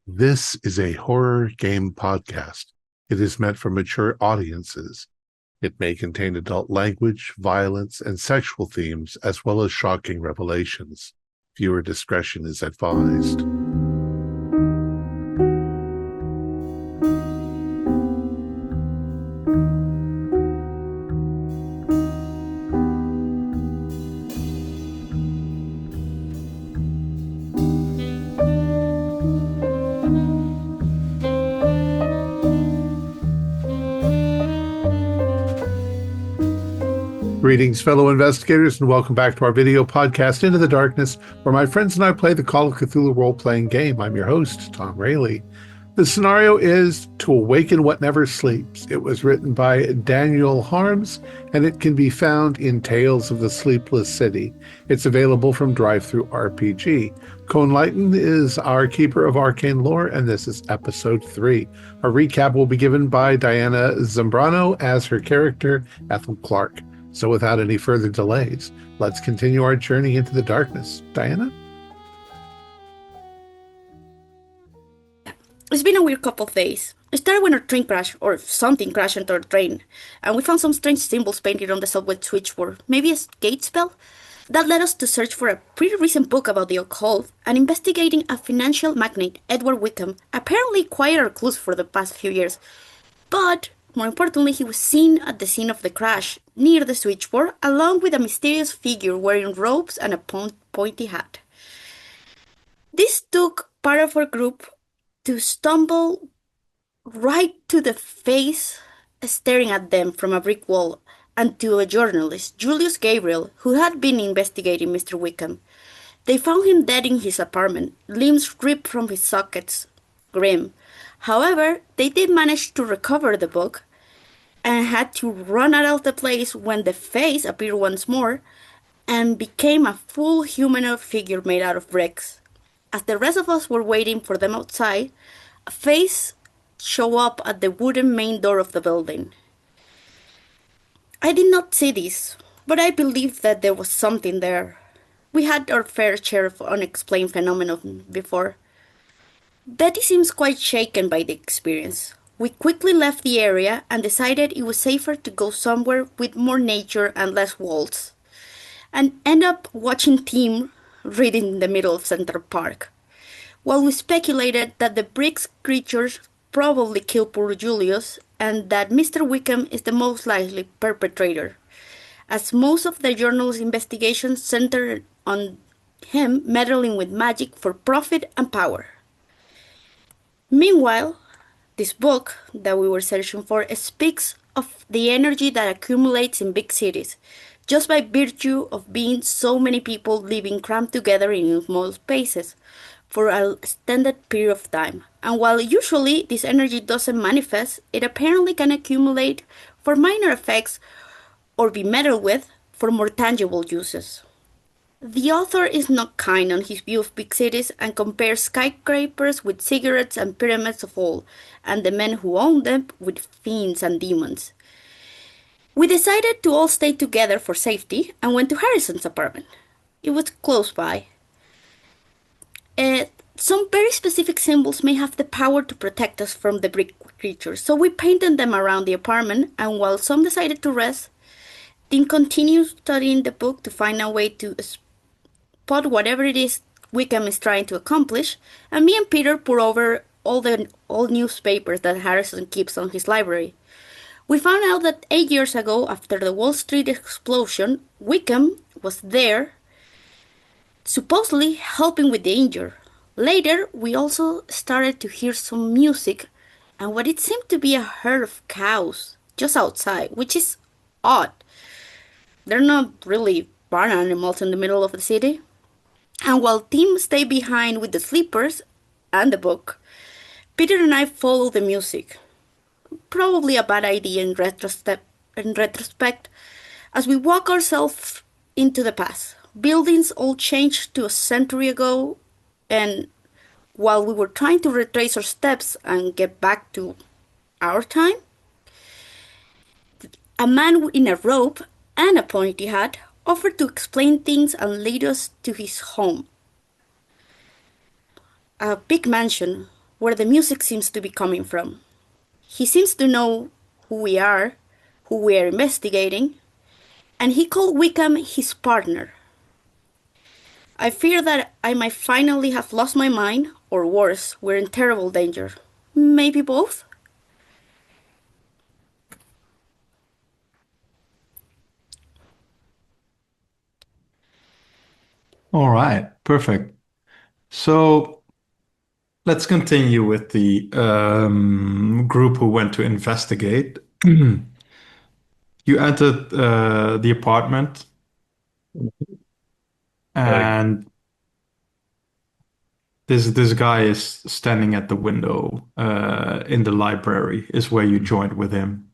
This is a horror game podcast. It is meant for mature audiences. It may contain adult language, violence, and sexual themes, as well as shocking revelations. Viewer discretion is advised. Greetings, fellow investigators, and welcome back to our video podcast, Into the Darkness, where my friends and I play the Call of Cthulhu role-playing game. I'm your host, Thom Raley. The scenario is To Awaken What Never Sleeps. It was written by Daniel Harms, and it can be found in Tales of the Sleepless City. It's available from Drive-Thru RPG. Koen Leijten is our keeper of arcane lore, and this is episode 3. A recap will be given by Diana Zambrano as her character, Ethel Clark. So without any further delays, let's continue our journey into the darkness. Diana? It's been a weird couple of days. It started when our train crashed, or something crashed into our train, and we found some strange symbols painted on the subway switchboard. Maybe a gate spell? That led us to search for a pretty recent book about the occult and investigating a financial magnate, Edward Wickham, apparently quite a recluse for the past few years. But more importantly, he was seen at the scene of the crash, near the switchboard, along with a mysterious figure wearing robes and a pointy hat. This took part of our group to stumble right to the face staring at them from a brick wall, and to a journalist, Julius Gabriel, who had been investigating Mr. Wickham. They found him dead in his apartment, limbs ripped from his sockets. Grim. However, they did manage to recover the book and had to run out of the place when the face appeared once more and became a full humanoid figure made out of bricks. As the rest of us were waiting for them outside, a face showed up at the wooden main door of the building. I did not see this, but I believed that there was something there. We had our fair share of unexplained phenomena before. Betty seems quite shaken by the experience. We quickly left the area and decided it was safer to go somewhere with more nature and less walls, and end up watching Thom read in the middle of Central Park, while we speculated that the bricks creatures probably killed poor Julius and that Mr. Wickham is the most likely perpetrator, as most of the journal's investigations centered on him meddling with magic for profit and power. Meanwhile, this book that we were searching for speaks of the energy that accumulates in big cities, just by virtue of being so many people living crammed together in small spaces for an extended period of time. And while usually this energy doesn't manifest, it apparently can accumulate for minor effects or be meddled with for more tangible uses. The author is not kind on his view of big cities and compares skyscrapers with cigarettes and pyramids of old, and the men who own them with fiends and demons. We decided to all stay together for safety and went to Harrison's apartment. It was close by. Some very specific symbols may have the power to protect us from the brick creatures, so we painted them around the apartment, and while some decided to rest, Tim continued studying the book to find a way to spot whatever it is Wickham is trying to accomplish, and me and Peter pour over all the old newspapers that Harrison keeps on his library. We found out that 8 years ago, after the Wall Street explosion, Wickham was there, supposedly helping with the injured. Later, we also started to hear some music and what it seemed to be a herd of cows just outside, which is odd. They're not really barn animals in the middle of the city. And while Tim stayed behind with the sleepers and the book, Peter and I followed the music. Probably a bad idea in retrospect, as we walk ourselves into the past. Buildings all changed to a century ago, and while we were trying to retrace our steps and get back to our time, a man in a robe and a pointy hat offered to explain things and lead us to his home. A big mansion where the music seems to be coming from. He seems to know who we are investigating, and he called Wickham his partner. I fear that I might finally have lost my mind, or worse, we're in terrible danger. Maybe both? All right, perfect. So let's continue with the group who went to investigate. You entered the apartment, Uh, and this guy is standing at the window in the library, is where you joined with him.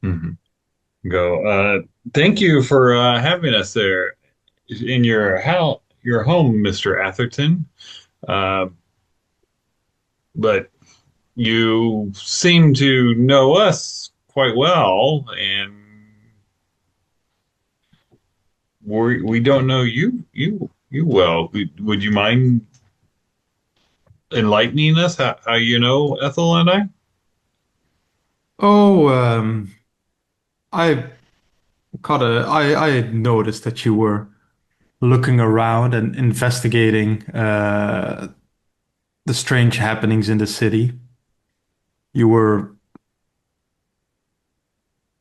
mhm. Go. Thank you for having us there in your home, Mr. Atherton. Uh, but you seem to know us quite well, and we don't know you well. Would you mind enlightening us how you know Ethel and I? Oh, I I noticed that you were looking around and investigating the strange happenings in the city. You were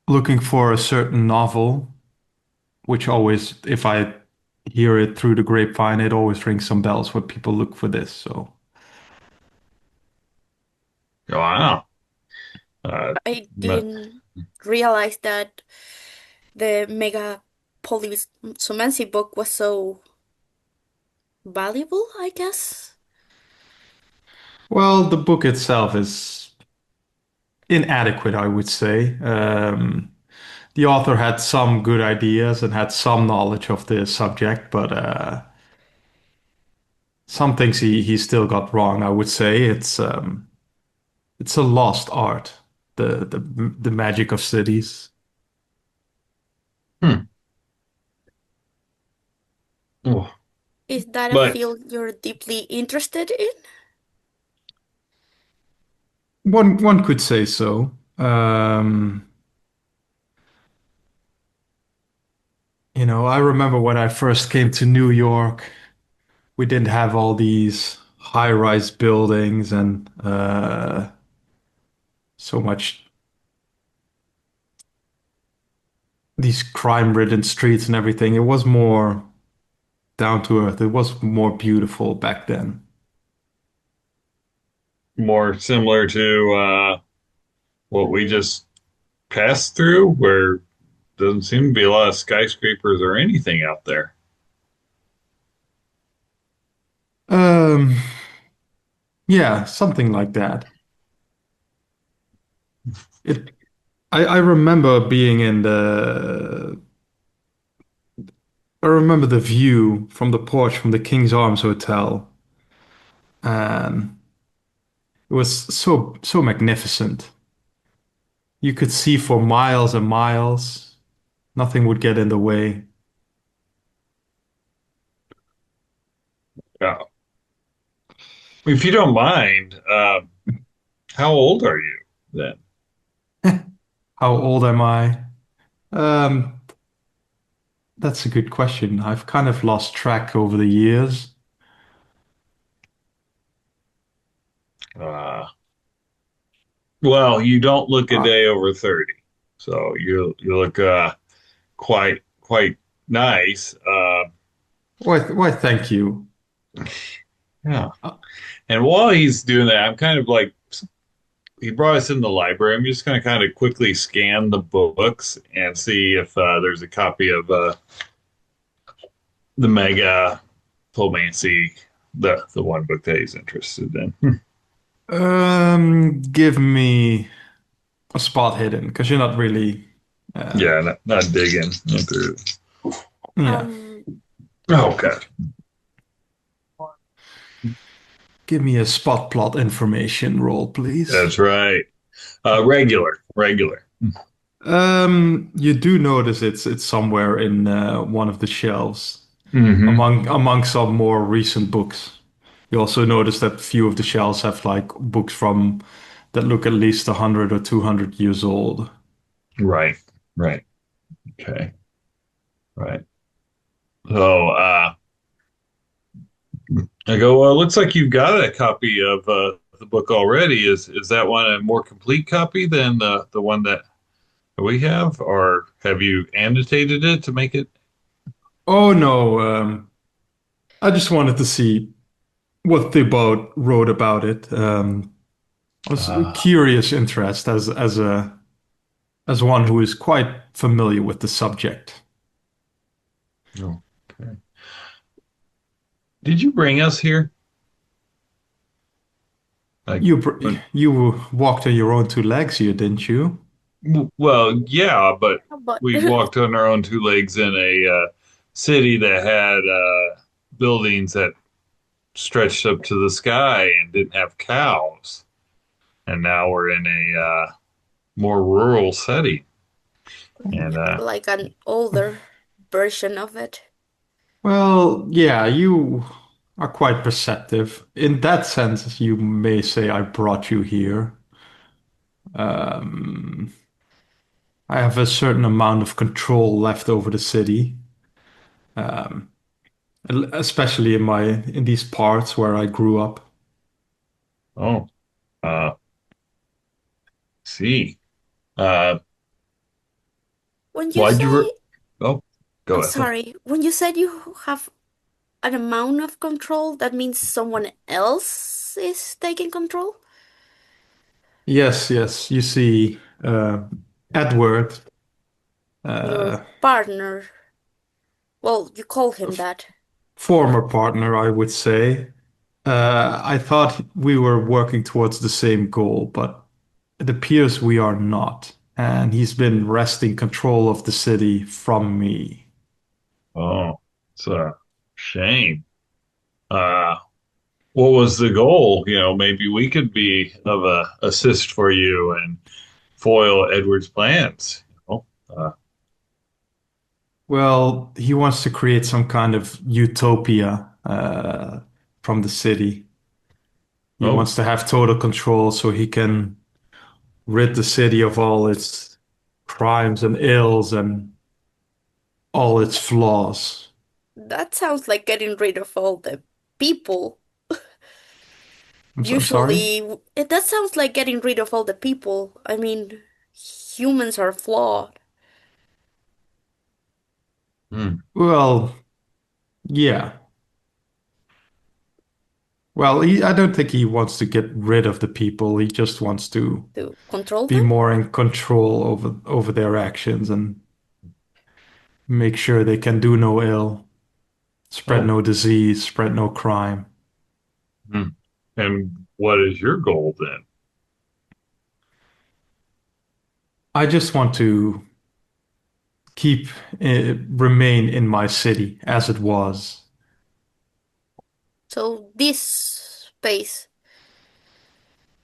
looking for a certain novel, which always, if I hear it through the grapevine, it always rings some bells when people look for this. So, Wow. Uh, I didn't realize that the Mega Polysomancy book was so valuable, I guess. well, the book itself is inadequate, I would say. The author had some good ideas and had some knowledge of the subject, but some things he still got wrong. I would say it's a lost art, the magic of cities. hmm. Oh, Is that a but field you're deeply interested in? One could say so. I remember when I first came to New York, we didn't have all these high-rise buildings and so much these crime-ridden streets and everything. It was more down to earth. It was more beautiful back then. more similar to what we just passed through, where doesn't seem to be a lot of skyscrapers or anything out there. Um, yeah, something like that. It. I remember being in the. I remember the view from the porch from the King's Arms Hotel, and it was so magnificent. You could see for miles and miles. Nothing would get in the way. Yeah. If you don't mind, how old are you then? How old am I? Um, that's a good question. I've kind of lost track over the years. Uh, well, you don't look a Uh, day over 30, so you look quite nice. why, thank you. Yeah. Uh, And while he's doing that, I'm kind of like he brought us in the library. I'm just going to kind of quickly scan the books and see if there's a copy of the Mega Pomancy, the one book that he's interested in. give me a spot hidden because you're not really. Uh, Yeah, not digging into. yeah, Um, Oh, okay. give me a spot plot information roll, please. That's right. Regular. You do notice it's somewhere in one of the shelves Hmm. among some more recent books. You also notice that few of the shelves have like books from that look at least 100 or 200 years old. Right. Right. Okay. Right. So I go, well, it looks like you've got a copy of the book already. Is that one a more complete copy than the one that we have, or have you annotated it to make it? Oh no, I just wanted to see what they both wrote about it. I was Uh, curious interest as one who is quite familiar with the subject. okay. Did you bring us here? Like, when, You walked on your own two legs here, didn't you? well, yeah, but But we walked on our own two legs in a city that had buildings that stretched up to the sky and didn't have cows. And now we're in a more rural setting. And like an older version of it. Well, yeah, you are quite perceptive. In that sense, you may say I brought you here. Um, I have a certain amount of control left over the city, um, especially in these parts where I grew up. oh, uh, see, uh, When you why'd you? say, Oh, go I'm ahead. sorry, when you said you have an amount of control, that means someone else is taking control? Yes, yes. You see, Edward. Your Uh, partner. Well, you call him that. Former partner, I would say. I thought we were working towards the same goal, but it appears we are not. And he's been wresting control of the city from me. Oh, it's a shame. Uh, what was the goal? Maybe we could be of a assist for you and foil Edward's plans. Well, he wants to create some kind of utopia from the city. He Oh, wants to have total control so he can rid the city of all its crimes and ills and all its flaws. That sounds like getting rid of all the people. I'm sorry? That sounds like getting rid of all the people. I mean, humans are flawed. hmm. Well, yeah. Well, I don't think he wants to get rid of the people. He just wants to To control be them? more in control over their actions and make sure they can do no ill, spread Oh, no disease, spread no crime. hmm. And what is your goal then? I just want to keep remain in my city as it was. So this space.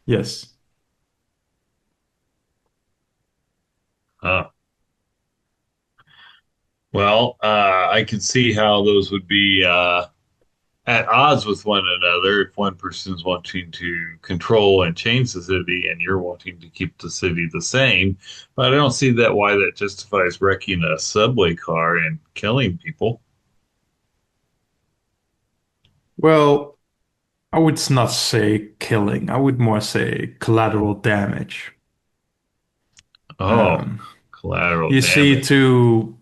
Yes. Uh, well, I can see how those would be at odds with one another if one person's wanting to control and change the city and you're wanting to keep the city the same. But I don't see that why that justifies wrecking a subway car and killing people. Well, I would not say killing. I would more say collateral damage. Oh, Um, collateral you see, damage. to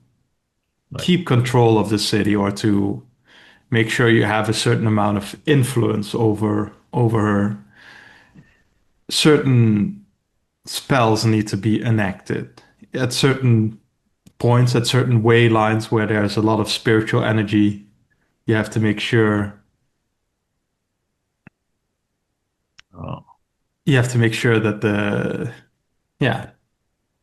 Like, keep control of the city or to make sure you have a certain amount of influence over her, certain spells need to be enacted at certain points, at certain way lines where there's a lot of spiritual energy. You have to make sure oh, that the yeah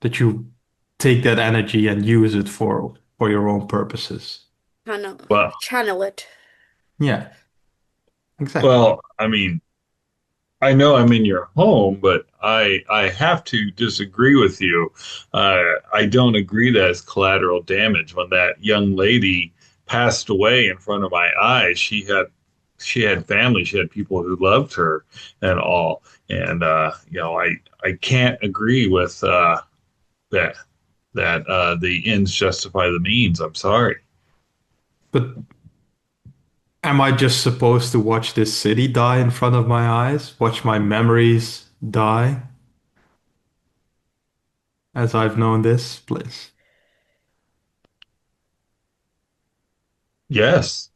that you take that energy and use it for your own purposes. Kind of well, channel it. Yeah, exactly. well, I mean, I know I'm in your home, but I have to disagree with you. I don't agree that it's collateral damage. When that young lady passed away in front of my eyes, she had she had family, she had people who loved her and all. And I can't agree with that the ends justify the means. I'm sorry. But am I just supposed to watch this city die in front of my eyes? Watch my memories die as I've known this place? Yes.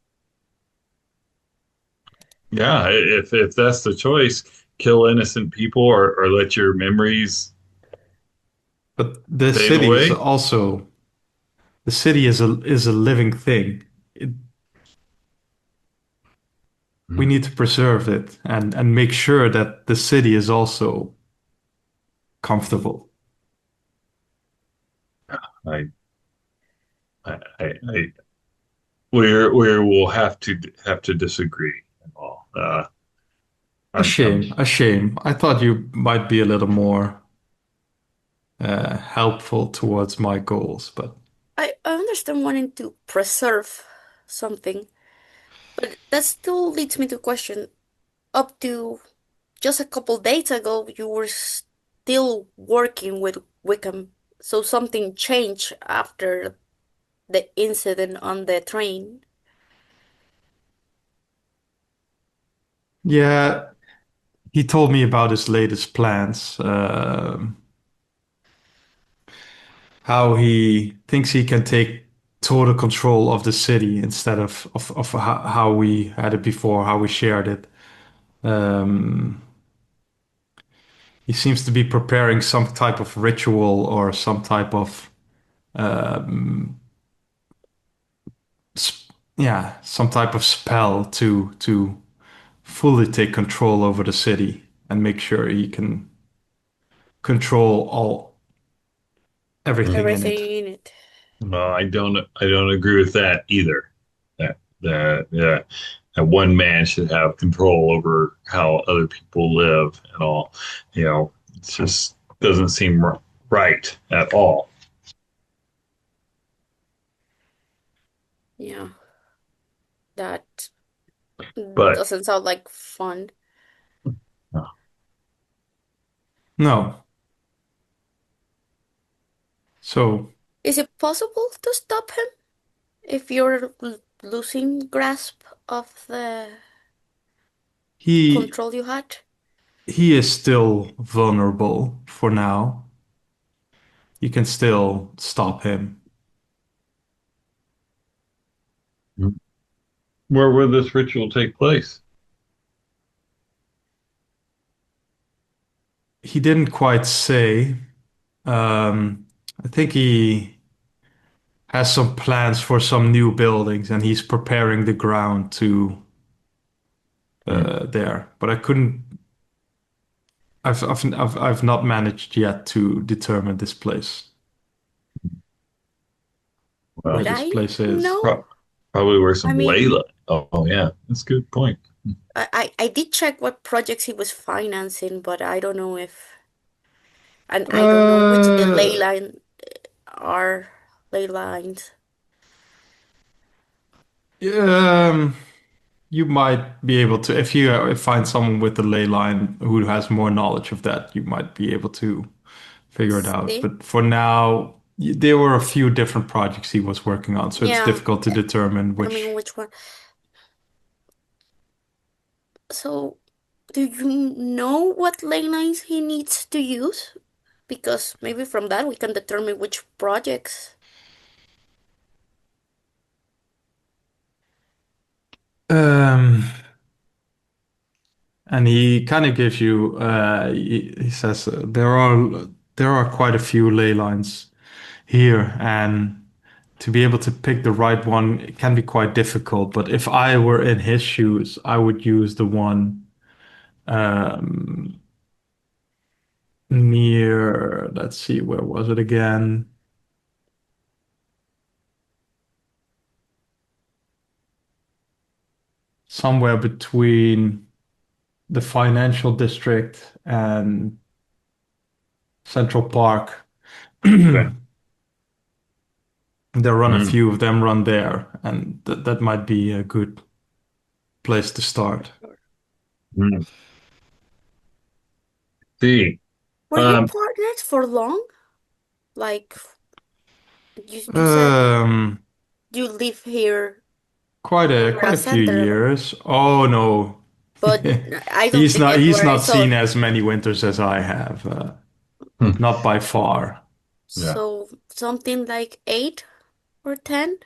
Yeah, if that's the choice, kill innocent people or let your memories But the fade city is away. also the city is a living thing. It, we Hmm. need to preserve it and make sure that the city is also comfortable. I, I we will have to disagree and all. A I'm shame, a shame. I thought you might be a little more helpful towards my goals, but I understand wanting to preserve something, but that still leads me to question. Up to just a couple days ago, you were still working with Wickham, so something changed after the incident on the train. yeah, he told me about his latest plans, how he thinks he can take total control of the city instead of how we had it before, how we shared it. Um, he seems to be preparing some type of ritual or some type of um, yeah, some type of spell to fully take control over the city and make sure he can control all everything in it. Everything in it. no, I don't agree with that either. That yeah, that one man should have control over how other people live and all. It just doesn't seem right at all. Yeah, that But doesn't sound like fun. No. So Is it possible to stop him if you're losing grasp of the he control you had? he is still vulnerable for now. You can still stop him. where will this ritual take place? He didn't quite say. I think he has some plans for some new buildings and he's preparing the ground to Hmm. there. But I couldn't. I've not managed yet to determine this place where Would Well, this I place is. know? pro- probably where I some mean, Layla. Oh yeah, that's a good point. I did check what projects he was financing, but I don't know if, and I don't know which the ley Uh, line are ley lines. um, you might be able to, if you find someone with the ley line who has more knowledge of that, you might be able to figure it out. See? But for now, there were a few different projects he was working on, so it's Yeah, difficult to determine I don't mean which. which one. So, do you know what ley lines he needs to use? Because maybe from that we can determine which projects. Um, and he kind of gives you, he says there are quite a few ley lines here, and to be able to pick the right one it can be quite difficult. But if I were in his shoes, I would use the one um, near, let's see, where was it again? Somewhere between the financial district and Central Park. Okay. There run a Hmm. few of them run there, and that might be a good place to start. Hmm. See, Were you um, partners for long? Like you said Um, you live here for quite a a few center, years. Oh no, but I don't think he's anywhere I not saw. seen as many winters as I have. hmm, Not by far. yeah. So something like 8 or 10?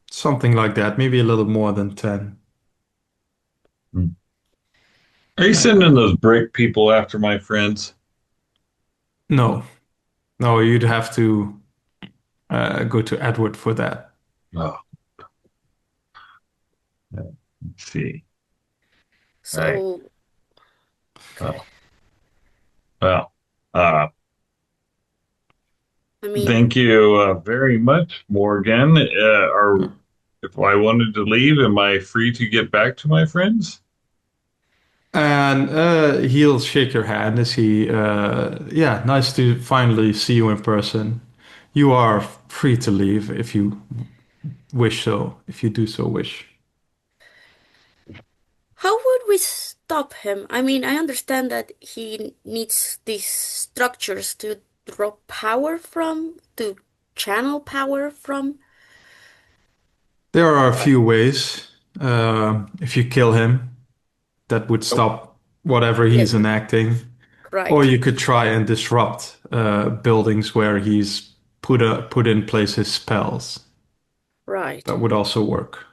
Something like that. Maybe a little more than 10. Hmm. Are you Uh, sending those brick people after my friends? no, no, you'd have to go to Edward for that. Oh, yeah. Let's see. All right. So okay. Well, well, uh, I mean, thank you very much, Morgan. If I wanted to leave, am I free to get back to my friends? And he'll shake your hand as he, yeah, nice to finally see you in person. You are free to leave if you wish so, if you do so wish. how would we stop him? I mean, I understand that he needs these structures to draw power from, to channel power from. There are a But few ways. If you kill him, that would Oh, stop whatever yeah, he's enacting. Or right, you could try and disrupt buildings where he's put in place his spells. right. That would also work.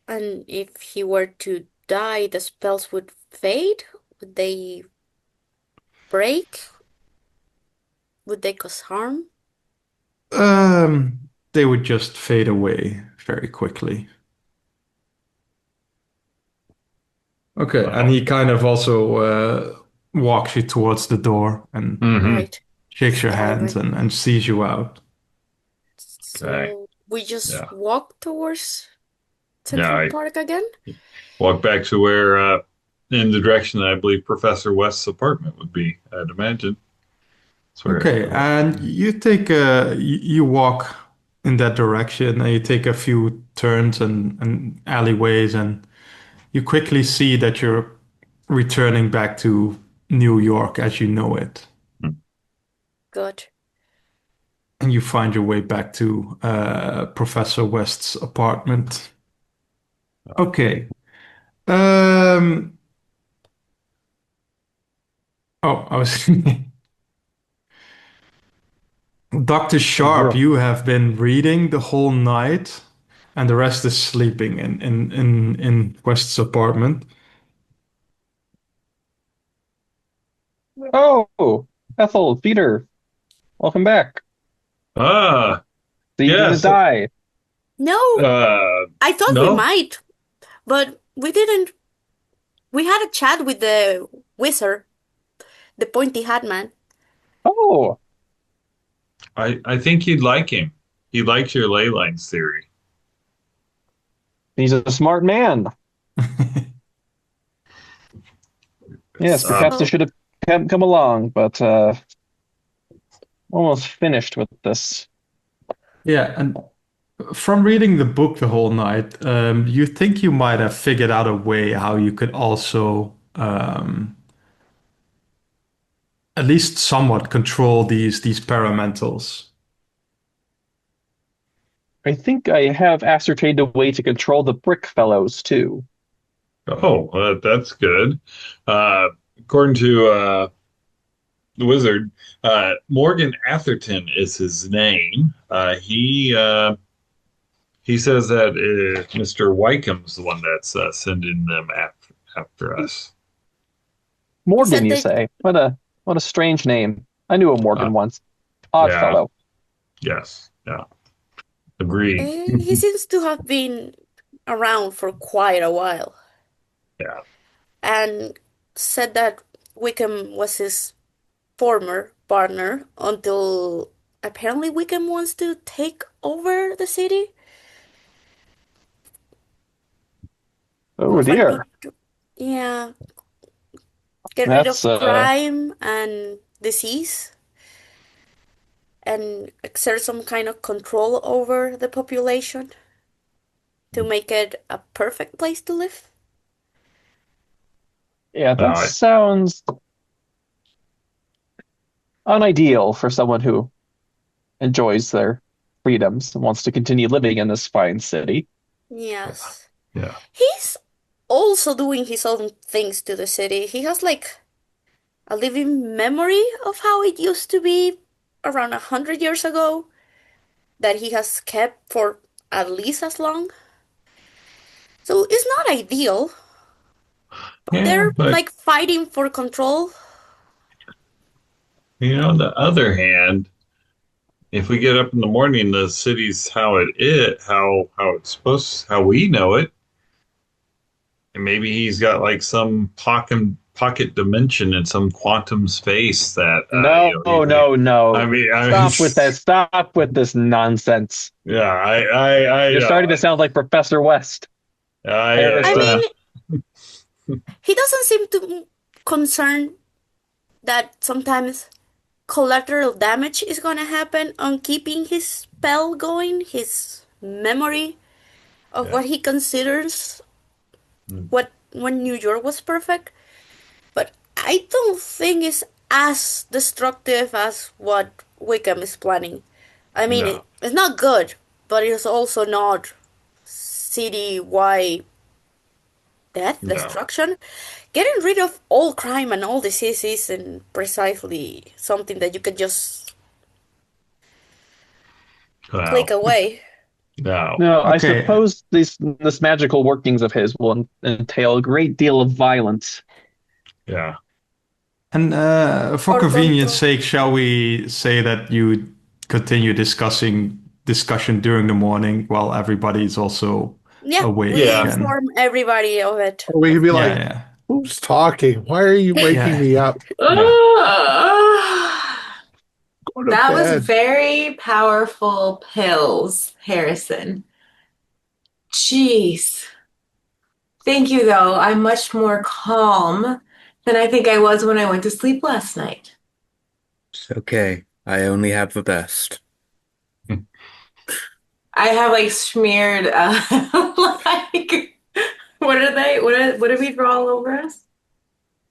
And if he were to die, the spells would fade? Would they break? Would they cause harm? They would just fade away very quickly. Okay, and wow. he kind of also walks you towards the door and Mm-hmm. Right. shakes your hands Skyway. and sees you out. Okay. So we just Yeah. walk towards Yeah. Central I Park again? walk back to where, in the direction that I believe Professor West's apartment would be, I'd imagine. That's where Okay, I walk. and you take you walk in that direction and you take a few turns and alleyways and you quickly see that you're returning back to New York as you know it. Good. And you find your way back to Professor West's apartment. Okay. Um, oh, I was Dr. Oh, Sharp, bro. you have been reading the whole night, and the rest is sleeping in West's apartment. Oh, Ethel, Peter, welcome back. Ah, So you didn't yes. die. No, I thought we No, might, but we didn't. We had a chat with the wizard, the pointy hat man. Oh, I think you'd like him. He likes your ley lines theory. he's a smart man. Yes, Uh, perhaps I So, should have come along, but almost finished with this. Yeah, and from reading the book the whole night, you think you might have figured out a way how you could also at least somewhat control these paramentals. I think I have ascertained a way to control the brick fellows too. oh, that's good. According to the wizard, Morgan Atherton is his name. He says that Mr. Wycomb's the one that's sending them after us. he Morgan, said you that say? What a strange name. I knew a Uh, Morgan once. Odd yeah, fellow. yes, yeah, agreed. he seems to have been around for quite a while, Yeah. and said that Wickham was his former partner until apparently Wickham wants to take over the city Oh or find dear. me. Yeah, get rid That's of crime and disease and exert some kind of control over the population. to make it a perfect place to live. Yeah, that I sounds unideal for someone who enjoys their freedoms and wants to continue living in this fine city. Yes. yeah. He's also doing his own things to the city. He has like a living memory of how it used to be around 100 years ago that he has kept for at least as long. So it's not ideal. Yeah, They're but like fighting for control. on the other hand, if we get up in the morning, the city's how it's how we know it, and maybe he's got like some pocket dimension in some quantum space that No, no, I no. mean, Stop with that. Stop with this nonsense. Yeah, I You're starting to sound like Professor West. I Harrison. mean, he doesn't seem to concern that sometimes collateral damage is gonna happen on keeping his spell going, his memory of Yeah. what he considers Mm. what when New York was perfect. But I don't think it's as destructive as what Wickham is planning. I mean, No, it's not good, but it's also not city-wide death, no, destruction. Getting rid of all crime and all disease isn't precisely something that you can just click no, away. no. No, I Okay. suppose this magical workings of his will entail a great deal of violence. Yeah. And for Or convenience control. sake, shall we say that you continue discussion during the morning while everybody's also Yeah, awake we Yeah. and inform everybody of it. Or we could be yeah, like, yeah, who's talking? Why are you waking yeah, me up? yeah. Go to That was bed. very powerful pills, Harrison. Jeez. Thank you, though. I'm much more calm than I think I was when I went to sleep last night. It's okay. I only have the best. I have like smeared like what are they? What did we draw all over us?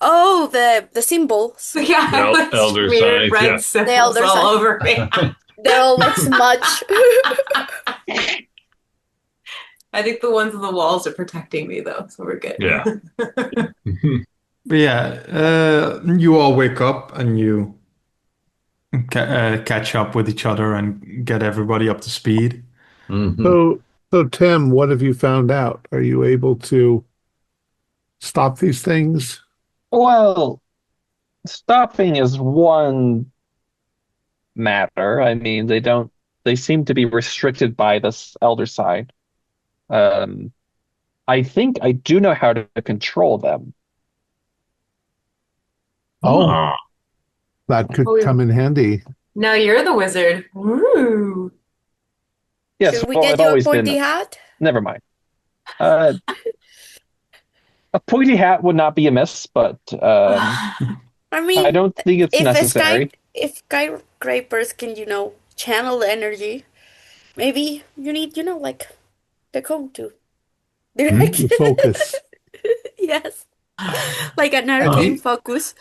Oh, the symbols. Yeah, I like Elder smeared signs, red yeah. symbols elder all sign. over me. They're all like smudge. I think the ones on the walls are protecting me though, so we're good. Yeah. But yeah, you all wake up and you catch up with each other and get everybody up to speed. Mhm. So Tim, what have you found out? Are you able to stop these things? Well, stopping is one matter. I mean, they seem to be restricted by this elder sign. Um, I think I do know how to control them. Oh, that could Oh, come in handy. now you're the wizard. Woo! Yes, Should we well, get I've you a always pointy been. hat? Never mind. A pointy hat would not be amiss, but I I mean, don't think it's necessary. if skyscrapers can, channel the energy, maybe you need, like the cone to direct. The focus. Yes, like an And, arcane he, focus.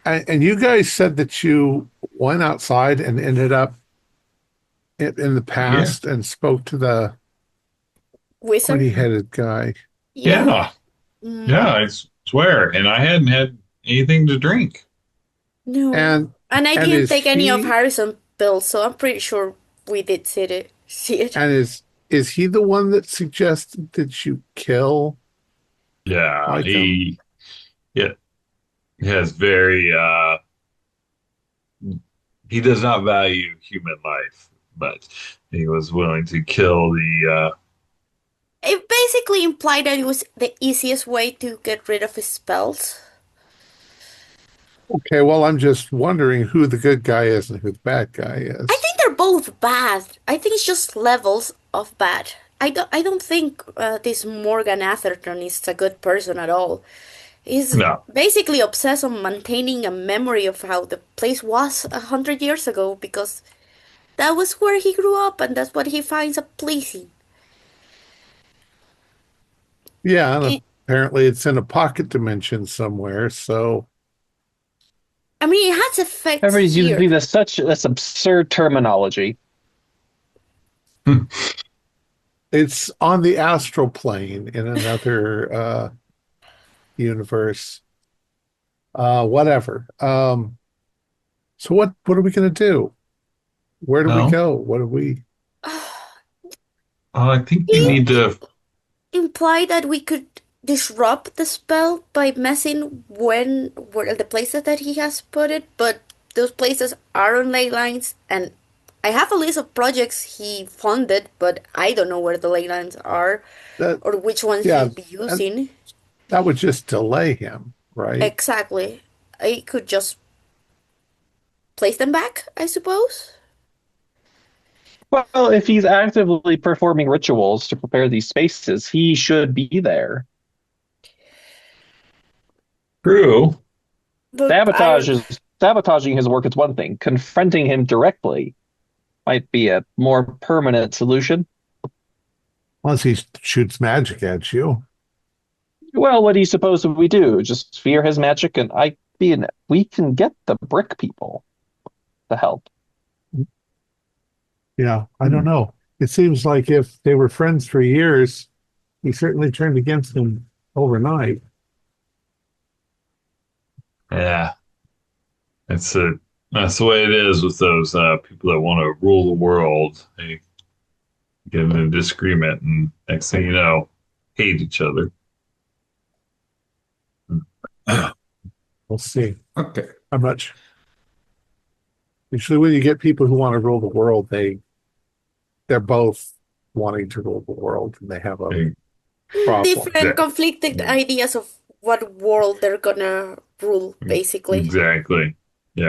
and you guys said that you went outside and ended up in the Yeah. past and spoke to the Wizard. pointy-headed guy. Yeah. Mm, Yeah, I swear. And I hadn't had anything to drink. no. And And I and didn't is take any of he Harrison's pills, so I'm pretty sure we did see it. See it. and is he the one that suggested that you kill Yeah. Like He has very he does not value human life, but he was willing to kill the It basically implied that it was the easiest way to get rid of his spells. Okay, well, I'm just wondering who the good guy is and who the bad guy is. I think they're both bad. I think it's just levels of bad. I don't think this Morgan Atherton is a good person at all. He's no. basically obsessed on maintaining a memory of how the place was 100 years ago because that was where he grew up and that's what he finds pleasing. Yeah, and Eh, apparently it's in a pocket dimension somewhere. So I mean, it has effects Everybody's here. using this absurd terminology. it's on the astral plane in another universe. Whatever. So what are we going to do? Where do we Well, go? What do we? I think we He need to. implied that we could disrupt the spell by messing where the places that he has put it, but those places are on ley lines, and I have a list of projects he funded, but I don't know where the ley lines are That or which ones yeah, he'll be and using. that would just delay him, right? Exactly. I could just place them back, I suppose. Well, if he's actively performing rituals to prepare these spaces, he should be there. True. But I don't. Sabotaging his work is one thing. Confronting him directly might be a more permanent solution. Unless he shoots magic at you. Well, what do you suppose we do? Just fear his magic, and we can get the brick people to help. Yeah, I don't know. It seems like if they were friends for years, he certainly turned against him overnight. Yeah, that's the way it is with those people that want to rule the world. They get in a disagreement, and next thing you know, hate each other. We'll see. Okay. How much? Usually, when you get people who want to rule the world, they're both wanting to rule the world, and they have a Hey, problem. Different conflicted ideas of what world they're gonna rule, basically. exactly.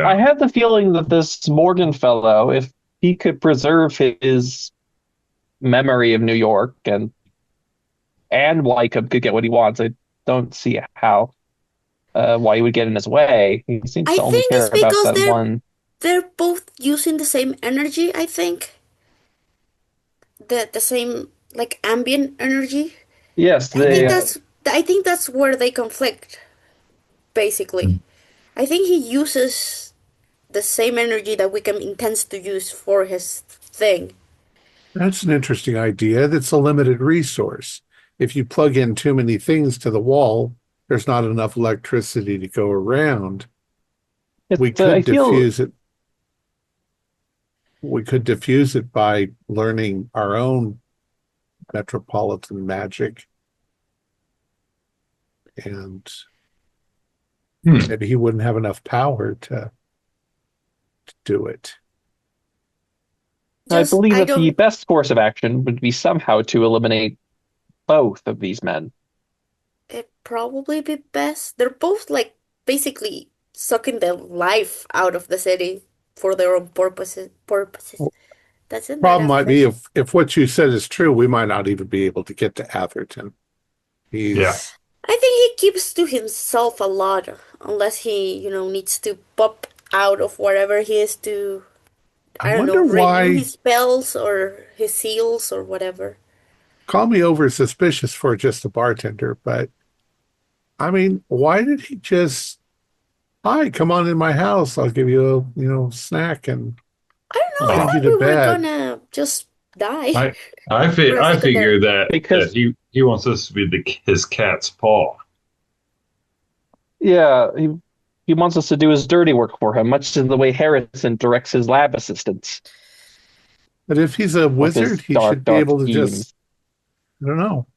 I Yeah. have the feeling that this Morgan fellow, if he could preserve his memory of New York and Wycombe could get what he wants, I don't see how why he would get in his way. He seems I to only think care it's about because that one. they're both using the same energy, I think. The same like ambient energy. Yes, I think they. that's where they conflict, basically. I think he uses the same energy that Wickham intends to use for his thing. That's an interesting idea. That's a limited resource. If you plug in too many things to the wall, there's not enough electricity to go around. We I could feel diffuse it. We could diffuse it by learning our own metropolitan magic, and Hmm. maybe he wouldn't have enough power to do it. I Just believe I that the don't. best course of action would be somehow to eliminate both of these men. It probably be best. They're both like basically sucking the life out of the city for their own purposes. Purposes. Doesn't that Problem might be affect? if what you said is true, we might not even be able to get to Atherton. Yeah. He's I think he keeps to himself a lot, unless he, needs to pop out of wherever he is to, I I don't know, wonder renew why. his spells or his seals or whatever. Call me over suspicious for just a bartender, but I mean, why did he just, hi, come on in my house. I'll give you a, snack and I don't know. I send you thought to we were bed. gonna just die I for a I second there. figure that Because he wants us to be his cat's paw. yeah, he wants us to do his dirty work for him, much in the way Harrison directs his lab assistants But if he's a with wizard, his he dark, should be dark able to just, schemes. I don't know.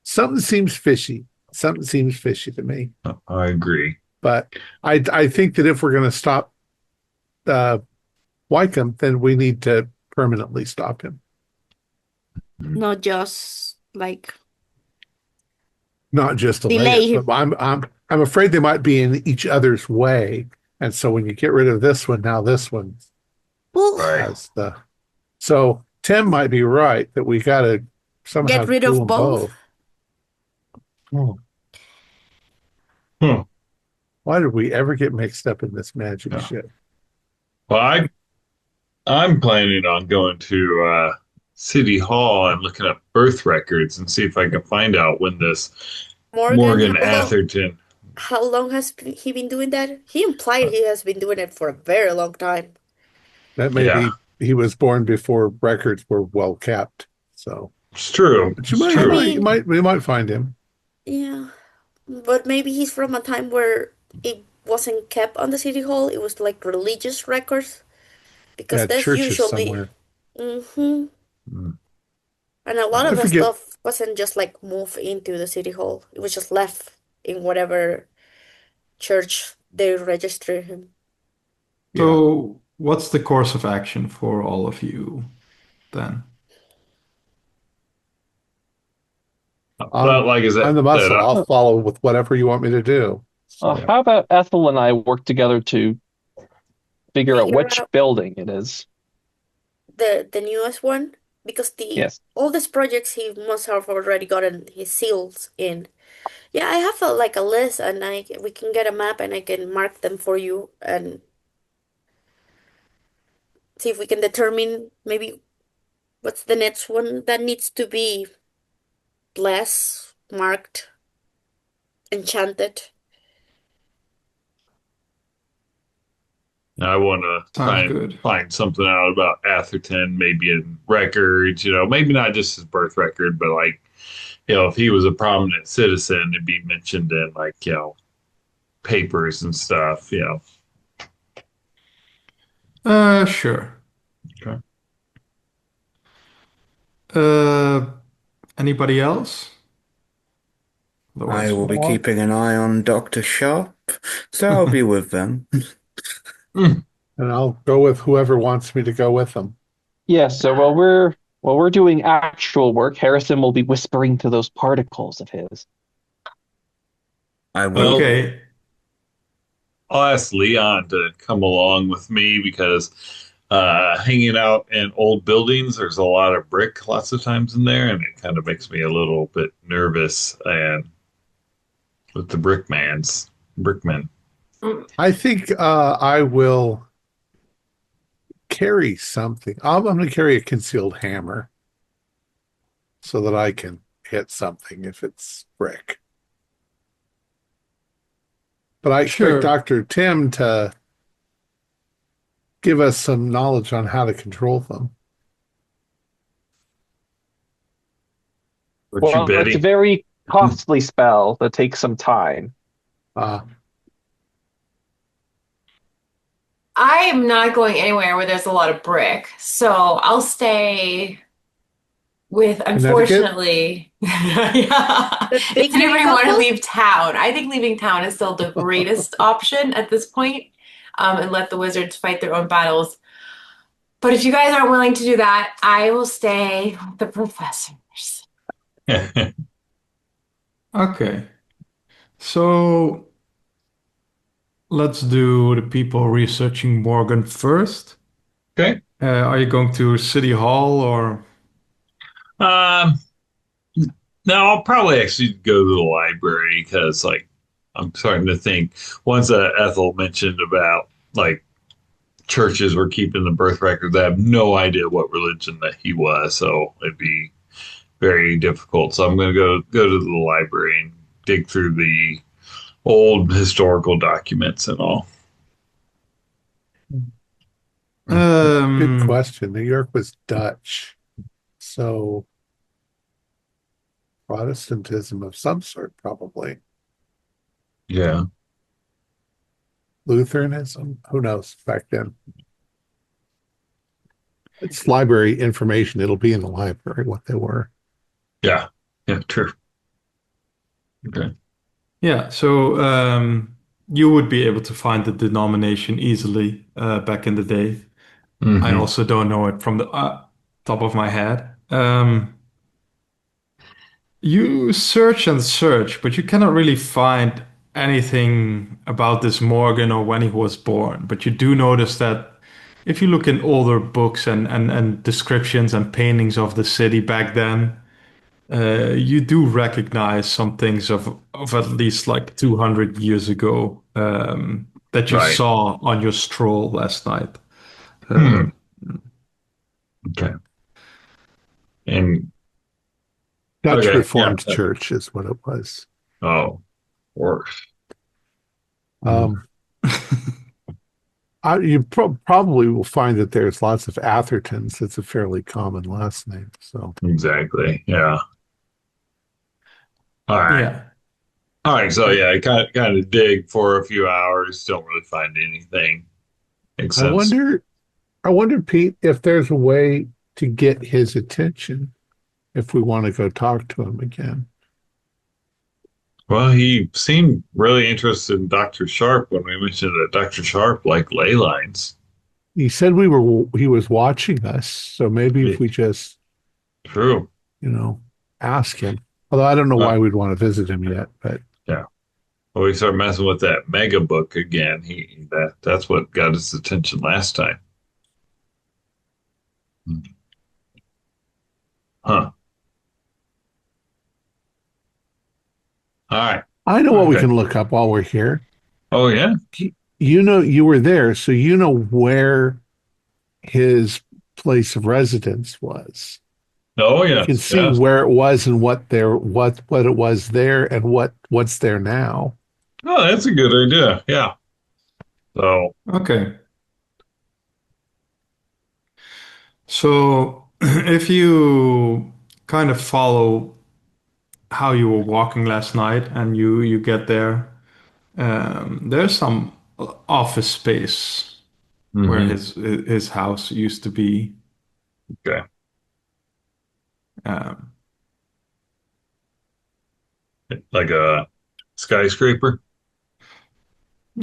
Something seems fishy. Something seems fishy to me. I agree. But I think that if we're going to stop uh, Wycombe, then we need to permanently stop him. Not just like Not just delay delay it, him. but I'm afraid they might be in each other's way. And so when you get rid of this one, now this one Well, Right. has the. So Tim might be right that we got to somehow get rid do of them both. both. Hmm. Why did we ever get mixed up in this magic Yeah. shit? Well, I'm planning on going to City Hall and looking up birth records and see if I can find out when this Morgan, Morgan Atherton. how long has he been doing that? He implied he has been doing it for a very long time. That Yeah, maybe he was born before records were well kept. So, it's true. but It's I true. mean, we might find him. yeah, but maybe he's from a time where it wasn't kept on the city hall. It was like religious records because Yeah, that's churches usually. somewhere. Mm-hmm. Mm. And a lot I of the forget. stuff wasn't just like moved into the city hall. It was just left in whatever church they registered him. Yeah, So, what's the course of action for all of you then? But like I I'm said, the muscle. that I'll follow with whatever you want me to do. So, How about Ethel and I work together to figure out Figure which out building it is? the newest one because the Yes. oldest projects he must have already gotten his seals in. Yeah, I have like a list, and I we can get a map, and I can mark them for you and see if we can determine maybe what's the next one that needs to be less marked, enchanted. I want to try Sounds and good. find something out about Atherton, maybe in records, maybe not just his birth record, but like, if he was a prominent citizen, it'd be mentioned in like, papers and stuff. Sure. Okay. Uh, Anybody else? I Otherwise, will be Well, keeping an eye on Dr. Sharp, so I'll be with them. Hmm. and I'll go with whoever wants me to go with them. yes, so while we're doing actual work, Harrison will be whispering to those particles of his. I will. Well, okay. I'll ask Leon to come along with me because hanging out in old buildings, there's a lot of brick lots of times in there, and it kind of makes me a little bit nervous. And with the brickmen. I think I will carry something. I'm going to carry a concealed hammer so that I can hit something if it's brick. But I expect Sure. Dr. Tim to give us some knowledge on how to control them. Aren't you, Well, it's a Betty? very costly spell that takes some time. Uh, I am not going anywhere where there's a lot of brick, so I'll stay with, Connecticut? unfortunately, yeah. The big Does anybody green want to apple? leave town? I think leaving town is still the greatest option at this point, and let the wizards fight their own battles. But if you guys aren't willing to do that, I will stay with the professors. Okay. So let's do the people researching Morgan first. Okay. Are you going to City Hall or? Um, no, I'll probably actually go to the library because, like, I'm starting to think once Ethel mentioned about like churches were keeping the birth records, I have no idea what religion that he was, so it'd be very difficult. So I'm going to go to the library and dig through the old historical documents and all. Good Um, question. New York was Dutch, so Protestantism of some sort, probably. Yeah. Lutheranism? Who knows back then? It's library information. It'll be in the library what they were. Yeah. Yeah. True. Okay. yeah, so you would be able to find the denomination easily back in the day. I Hmm. also don't know it from the top of my head. You search and search, but you cannot really find anything about this Morgan or when he was born. But you do notice that if you look in older books and descriptions and paintings of the city back then, you do recognize some things of at least like 200 years ago that you Right. saw on your stroll last night. Hmm. Okay. And Dutch okay, yeah. Reformed Church is what it was. Oh, worse. Um, you probably will find that there's lots of Athertons. It's a fairly common last name. So Exactly. Yeah. All right. Yeah. All right. So yeah, I kind of dig for a few hours. Don't really find anything. Makes I sense. wonder, Pete, if there's a way to get his attention if we want to go talk to him again. Well, he seemed really interested in Dr. Sharp when we mentioned that Dr. Sharp liked ley lines. He said he was watching us, so maybe if we just, True. ask him. Although I don't know Uh, why we'd want to visit him yet, but yeah. Well, we start messing with that mega book again. That's what got his attention last time. Huh. All right. I know what we Okay. can look up while we're here. Oh yeah. You were there, so you know where his place of residence was. Oh You can yes. see Yes. where it was and what it was there and what's there now. Oh, that's a good idea. Yeah. So Okay. So if you kind of follow how you were walking last night and you get there, there's some office space where mhm. his house used to be. Okay. Um, Like a skyscraper.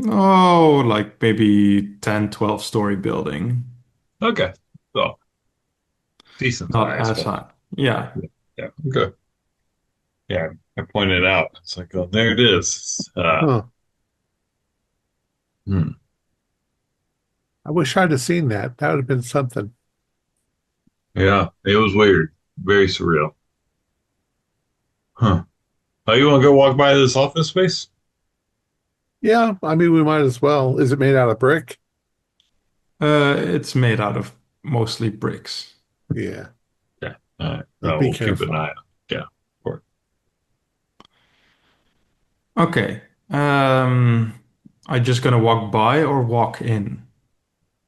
oh, like maybe 10, 12-story building. Okay. So decent Not size as one. high. Yeah. Yeah. Okay. Yeah. I pointed out. It's like, oh, there it is. Huh. Hmm. I wish I'd have seen that. That would have been something. Yeah. It was weird. Very surreal. Huh. Oh, you want to go walk by this office space? Yeah, I mean, we might as well. Is it made out of brick? It's made out of mostly bricks. Yeah. Yeah. All right. But No, be we'll keep an careful. eye out. Yeah. Or, Okay. Um, are you just gonna walk by or walk in?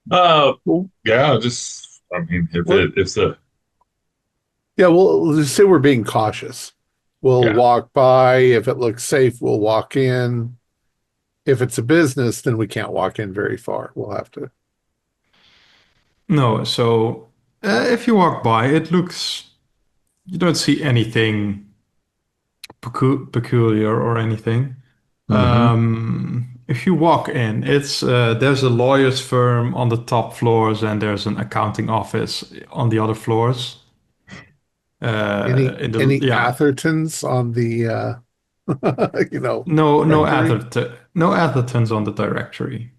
Well, yeah. Just, I mean, what? if the, Yeah, we'll just say we're being cautious. We'll yeah. walk by. If it looks safe, we'll walk in. If it's a business, then we can't walk in very far. We'll have to. No, so if you walk by, you don't see anything peculiar or anything. Mm-hmm. If you walk in, there's a lawyer's firm on the top floors and there's an accounting office on the other floors. Any Yeah, Athertons on the no directory? No Athertons on the directory.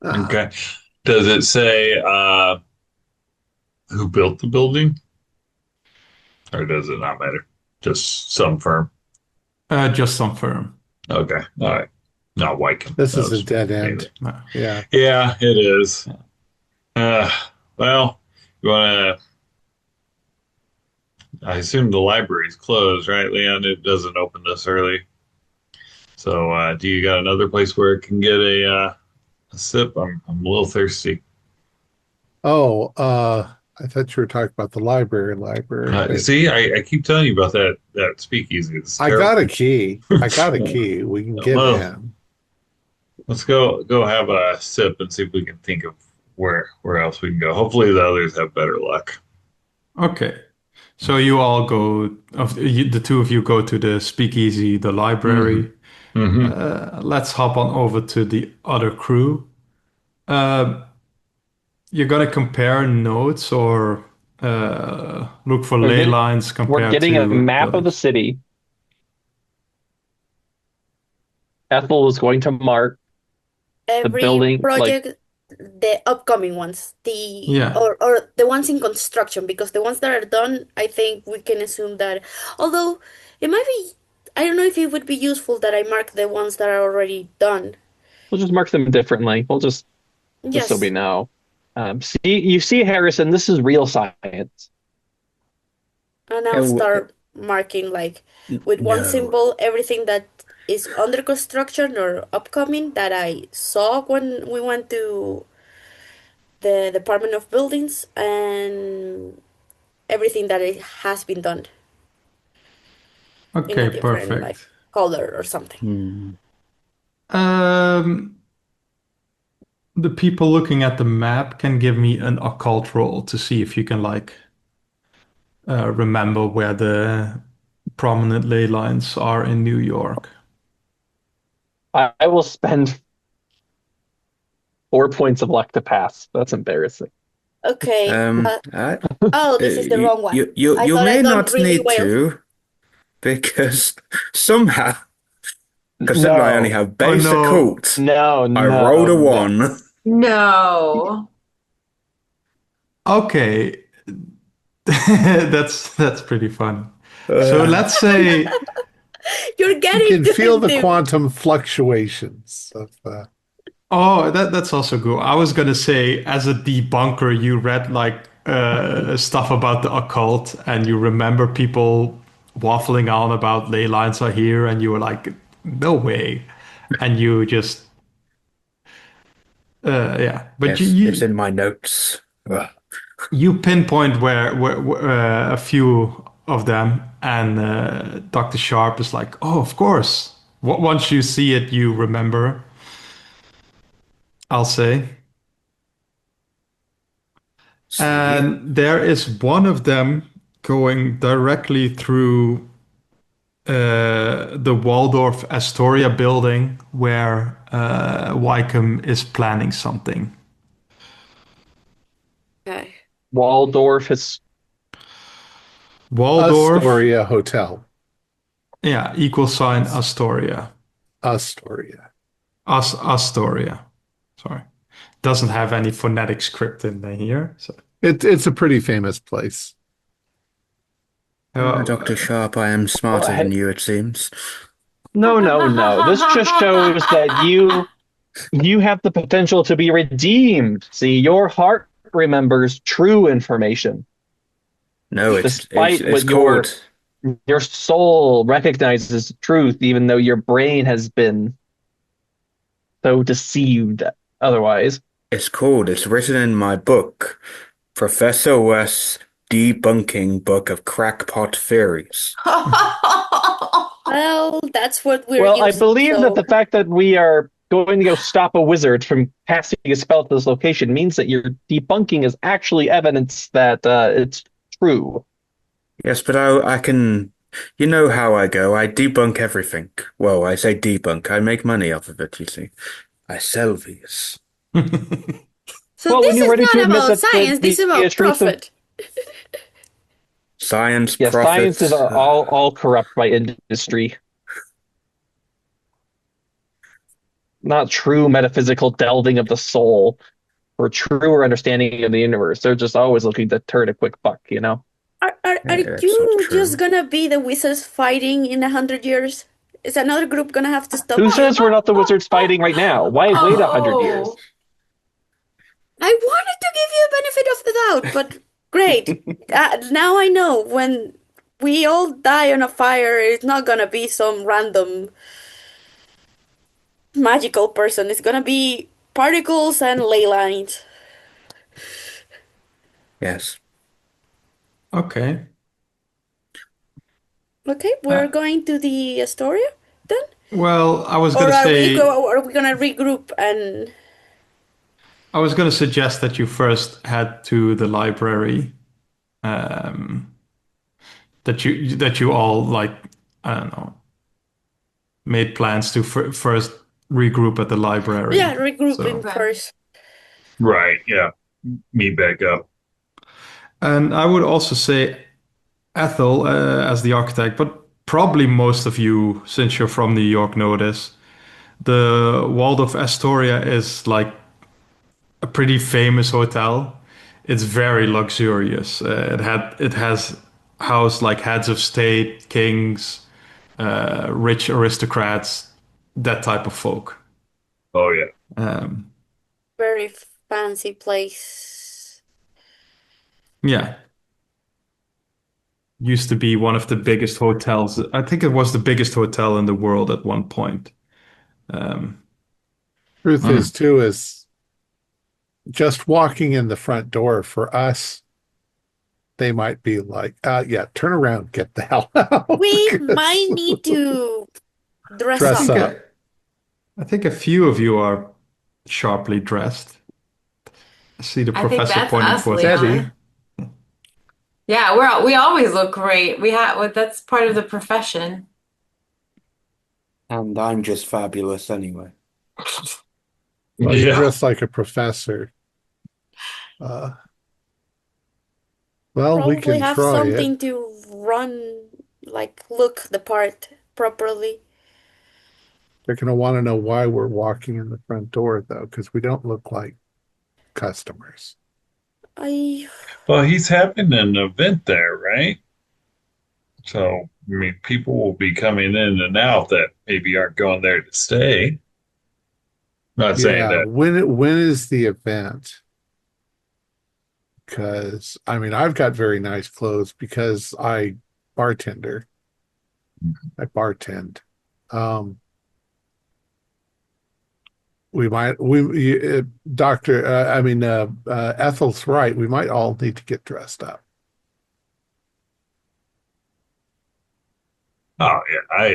Ah, Okay. Does it say who built the building, or does it not matter? Just some firm. Just some firm. Okay. All right. Not Wycombe. this That is a was dead mainly. end. Yeah. Yeah, it is. Uh, well, you want to? I assume the library's closed, right, Leon? It doesn't open this early. So, do you got another place where it can get a sip? I'm a little thirsty. Oh, I thought you were talking about the library, but See, I keep telling you about that speakeasy. It's I got terrible. a key. I got a key. We can get Well, in. let's go have a sip and see if we can think of where else we can go. Hopefully, the others have better luck. Okay. So you all the two of you go to the speakeasy, the Hmm. library. Hmm. Let's hop on over to the other crew. Uh, you're gonna compare notes or look for We're ley getting, lines we're compared getting a to map of the buildings. city. Ethel is going to mark the Every building, like, project, the upcoming ones, the Yeah. or the ones in construction, because the ones that are done, I think we can assume that, although it might be, I don't know if it would be useful that I mark the ones that are already done. we'll just mark them differently. We'll just so we Yes. know. You see, Harrison, this is real science. And I'll Oh, start marking like with one no. symbol everything that is under construction or upcoming that I saw when we went to the Department of Buildings and everything that it has been done in a Okay, different like perfect. color or something. Hmm. Um, the people looking at the map can give me an occult roll to see if you can like remember where the prominent ley lines are in New York. I will spend 4 points of luck to pass. That's embarrassing. Okay. I, Oh, this is the wrong one. I you thought I may done not really need well. to because somehow, considering I only No, have Oh base no. occult, no, I rolled no, a no. 1. No. Okay. That's pretty fun. So let's say You're You getting can to feel the him. quantum fluctuations of oh that's also cool. I was gonna say as a debunker you read like stuff about the occult and you remember people waffling on about ley lines are here and you were like, no way. And you just yeah. But Yes, it's in my notes. Ugh. you pinpoint where a few of them, and Dr. Sharp is like, "Oh, of course. Once you see it, you remember." I'll say, See, and there is one of them going directly through the Waldorf Astoria building where Wycombe is planning something. Okay. Waldorf is Waldorf, Astoria Hotel. yeah, equal sign Astoria. Astoria. Astoria. Sorry. Doesn't have any phonetic script in there here. So, It's a pretty famous place. Dr. uh, Sharp, I am smarter than you, it seems. no, no, no. This just shows that you have the potential to be redeemed. See, your heart remembers true information, No, despite it's what your called your soul recognizes truth, even though your brain has been so deceived otherwise. it's written in my book, Professor West's Debunking Book of Crackpot Theories. Well, that's what we're Well, I used to, believe that so the fact that we are going to go stop a wizard from casting a spell to this location means that your debunking is actually evidence that it's true. Yes, but I can, you know how I go. I debunk everything. Well, I say debunk. I make money off of it, you see. I sell these. so Well, when this you're is ready to not admit about that science, this is the about truth of profit. Science, science is profit. all corrupt by industry, not true metaphysical delving of the soul or truer understanding of the universe. They're just always looking to turn a quick buck, you know? Are It's not you just true. gonna be the wizards fighting in 100 years? Is another group gonna have to stop Who you? says we're not the wizards fighting right now? Why wait 100 years? Oh, I wanted to give you a benefit of the doubt, but great. Now I know when we all die on a fire, it's not gonna be some random magical person. It's gonna be particles and ley lines. Yes. okay. Okay, we're Uh, going to the Astoria then? well, Or are we gonna regroup and I was gonna suggest that you first head to the library. Um, that you all like, I don't know, made plans to first regroup at the library. yeah, regrouping So, okay. first. Right. Yeah. Meet back up. and I would also say Ethel as the architect, but probably most of you, since you're from New York, know this. The Waldorf Astoria is like a pretty famous hotel. It's very luxurious. It has housed like heads of state, kings, rich aristocrats, that type of folk. Oh yeah. Um, Very fancy place. yeah. used to be one of the biggest hotels. I think it was the biggest hotel in the world at one point. Um, Truth hmm. is, too, is just walking in the front door for us, they might be like, yeah, turn around, get the hell out. We 'Cause might need to dress I dress up. think up. I think a few of you are sharply dressed. I see the I think professor that's pointing us, towards us. Debbie. Leon. Yeah, we always look great. That's part of the profession. And I'm just fabulous anyway. Well, you Yeah. dress like a professor. Well, we Probably can have try it. something to run, like look the part properly. They're going to want to know why we're walking in the front door, though, because we don't look like customers. I Well, he's having an event there, right? So, I mean, people will be coming in and out that maybe aren't going there to stay. Not saying Yeah, that. when is the event? Because I mean, I've got very nice clothes because I bartender. I bartend. Um, Doctor, Ethel's right. We might all need to get dressed up. Oh yeah,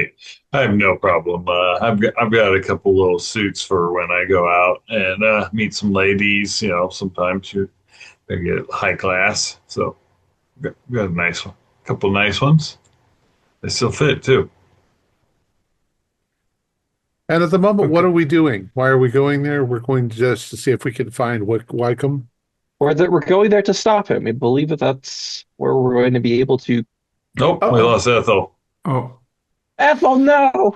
I have no problem. I've got a couple little suits for when I go out and meet some ladies. You know, sometimes they get high class, so got a nice one, couple nice ones. They still fit too. And at the moment, what Okay. are we doing? Why are we going there? We're going just to see if we can find Wycombe. Or that we're going there to stop him. I believe that's where we're going to be able to. Nope, we Uh-oh. lost Ethel. Oh, Ethel, no!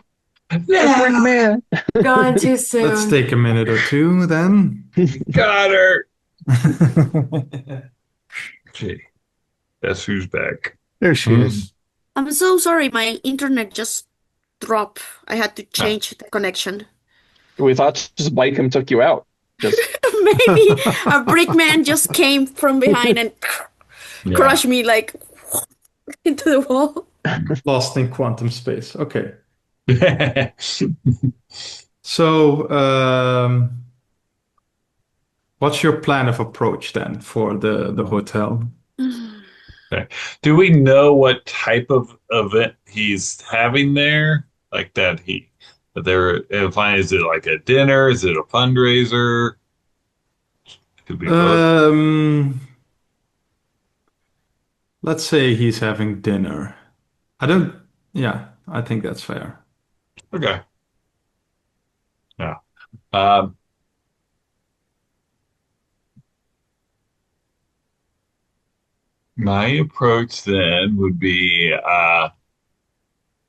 It's Rick Man. Gone too soon. let's take a minute or two then. Got her. Gee, guess who's back? There she is. I'm so sorry. My internet just dropped. I had to change the connection. We thought just Wycombe took you out. Just Maybe a brick man just came from behind and Yeah. crushed me like into the wall. Lost in quantum space. Okay. So, what's your plan of approach then for the hotel? Okay. Do we know what type of event he's having there? Like that is it like a dinner? Is it a fundraiser? Could be both. Let's say he's having dinner. Yeah, I think that's fair. Okay. Yeah. Um, my approach then would be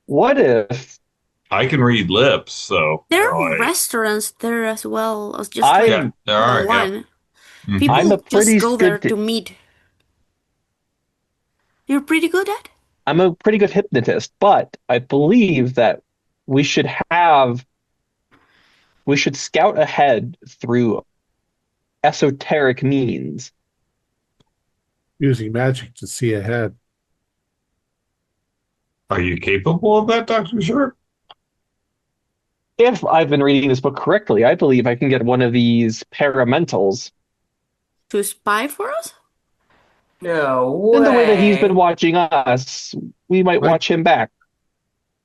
what if I can read lips, so There you know, are restaurants there as well as just I- yeah, there are. Yeah. one. Mhm. People I'm a just pretty go there good to meet. You're pretty good at? I'm a pretty good hypnotist, but I believe that we should scout ahead through esoteric means. Using magic to see ahead. Are you capable of that, Dr. Sharp? If I've been reading this book correctly, I believe I can get one of these paramentals. To spy for us? No way. In the way that he's been watching us, we might Right. watch him back.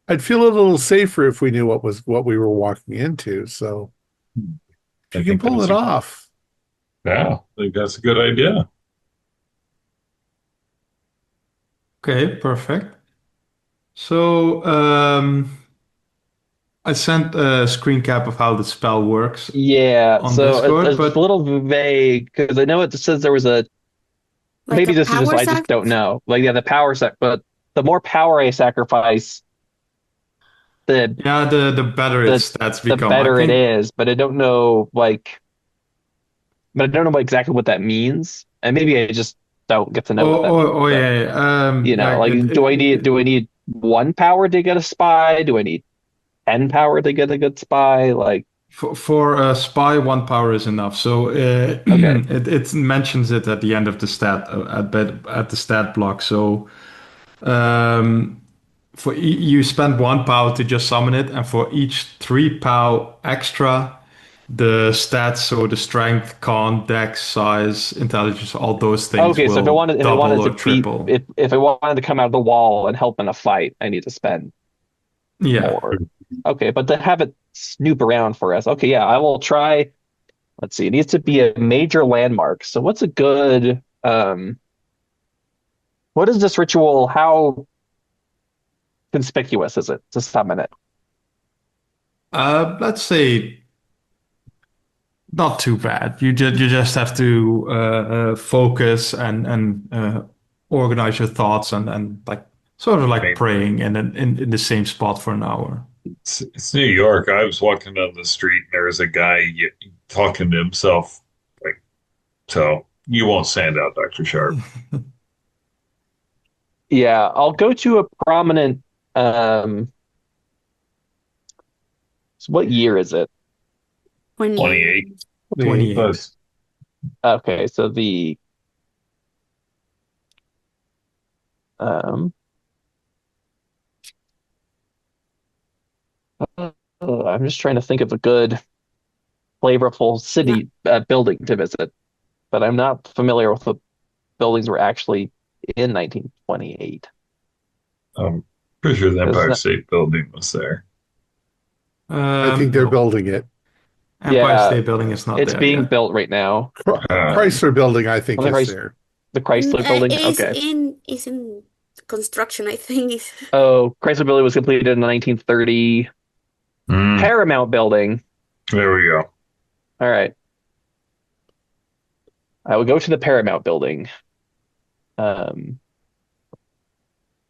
I'd feel a little safer if we knew what we were walking into. So if you can pull it off. Yeah, I think that's a good idea. Okay, perfect. So, I sent a screen cap of how the spell works. Yeah, On so Discord, it's but- a little vague because I know it says there was a Like maybe a this is just power I just sac? don't know. Like yeah, the power sac, but the more power I sacrifice, the Yeah, the better The- its stats the become. better I it think, is. But I don't know exactly what that means, and maybe I just don't get to know what that means. But, yeah. you know, like do I need one power to get a spy? Do I need 10 power to get a good spy? Like For a spy, 1 power is enough. So Okay. it mentions it at the end of the stat at the stat block. So Um, you spend 1 power to just summon it, and for each 3 power extra, the stats, so the strength, con, dex, size, intelligence, all those things Okay, so will if it double wanted to or beat triple. if it wanted to come out of the wall and help in a fight, I need to spend Yeah. more. Okay, but to have it snoop around for us. Okay, yeah, I will try. Let's see. It needs to be a major landmark. So what's a good what is this ritual? How conspicuous is it to summon it? Let's say not too bad. You just have to focus and organize your thoughts and like sort of like Maybe. praying in the same spot for an hour. It's New York. I was walking down the street and there was a guy talking to himself. Like, so you won't stand out, Dr. Sharp. Yeah, I'll go to a prominent so what year is it? 28. 20. 28. But Okay, so the um I'm just trying to think of a good flavorful Yeah. city building to visit, but I'm not familiar with the buildings were actually in 1928. I'm pretty sure the It's Empire not, State Building was there. I think they're No. building it. Empire yeah, State Building is not it's there being yet. built right now. Uh, Chrysler Building, I Oh, think, is there. The Chrysler building. Okay. Is in construction, I think. Is Oh, Chrysler building was completed in 1930. mm, Paramount building. there we go. All right. I will go to the Paramount building. Um,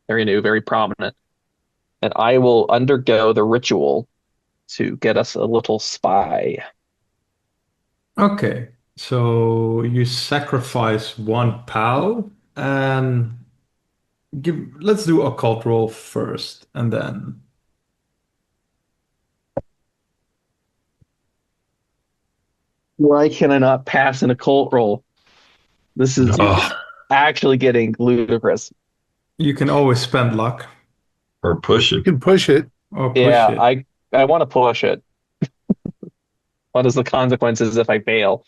very new, very prominent. And I will undergo the ritual to get us a little spy. Okay. So you sacrifice 1 pow and let's do occult roll first and then Why can I not pass an occult roll? This is Oh, actually getting ludicrous. you can always spend luck or push You it. can push it. or push Yeah, it. I want to push it. What is the consequences if I fail?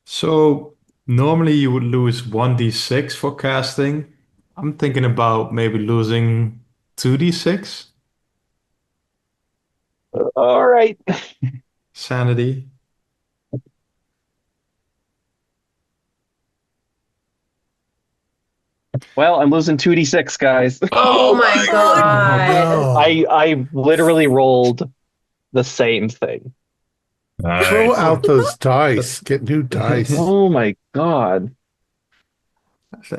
So normally you would lose 1d6 for casting. I'm thinking about maybe losing 2d6 All right. sanity. Well, I'm losing 2d6, guys. Oh my God. God. No. I literally rolled the same thing. Throw Nice. out those dice. Get new dice. Oh my God.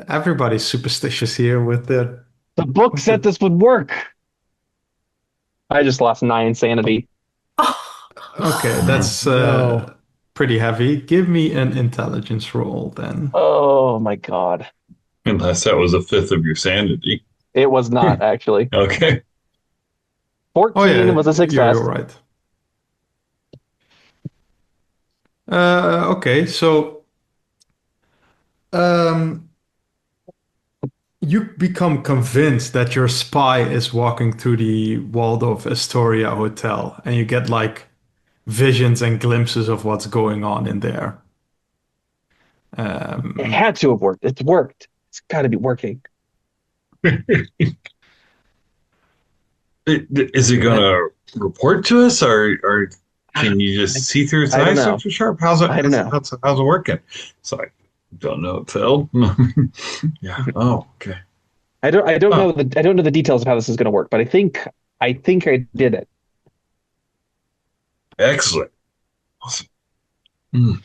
Everybody's superstitious here with The book said this would work. I just lost 9 sanity. Oh, Okay, that's No. pretty heavy. Give me an intelligence roll then. Oh my God. Unless that was a fifth of your sanity. It was not actually. Okay. Oh 14 yeah, was a you're success. right. Okay, so um, you become convinced that your spy is walking through the Waldorf Astoria Hotel, and you get like visions and glimpses of what's going on in there. It Um, had to have worked. It's worked. It's got to be working. Is it going to report to us, or can you just see through its I don't eyes, know. Dr. Sharp? How's it? I don't know. How's it working? So I don't know, Phil. Yeah. Oh, okay. Oh, I don't know the details of how this is going to work, but I think I did it. excellent. Awesome. Mm.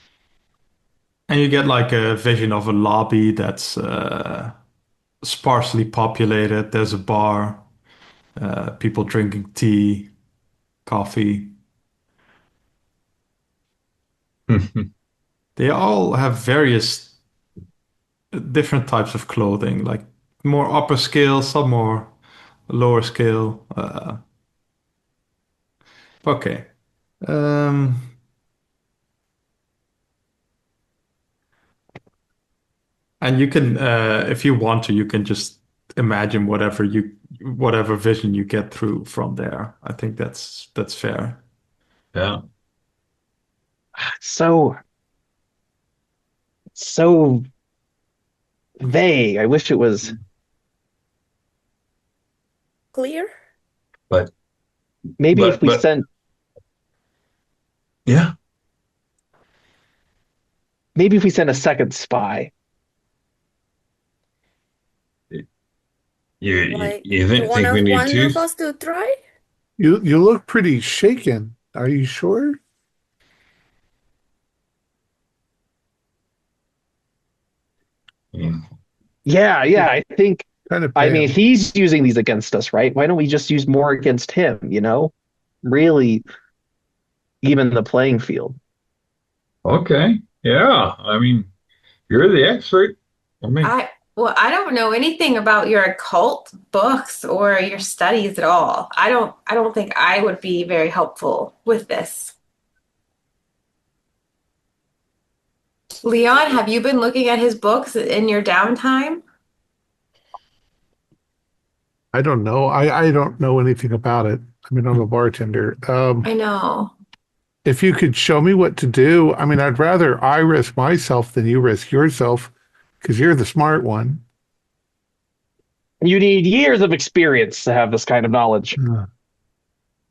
and you get like a vision of a lobby that's sparsely populated. There's a bar, people drinking tea, coffee. They all have various different types of clothing, like more upper scale, some more lower scale. Okay. Um, and you can, if you want to, you can just imagine whatever vision you get through from there. I think that's fair. Yeah. So so vague. I wish it was. Clear? But Maybe if we but sent yeah. maybe if we sent a second spy. Like, You you think wanna we need one to? of us to try? You look pretty shaken. Are you sure? Yeah. Yeah, I think. Kind of I mean, pale. he's using these against us, right? Why don't we just use more against him? Really even the playing field. Okay. Yeah. I mean, you're the expert. I mean, I don't know anything about your occult books or your studies at all. I don't think I would be very helpful with this. Leon, have you been looking at his books in your downtime? I don't know. I don't know anything about it. I mean, I'm a bartender. I know. If you could show me what to do, I mean, I'd rather I risk myself than you risk yourself because you're the smart one. You need years of experience to have this kind of knowledge. Uh,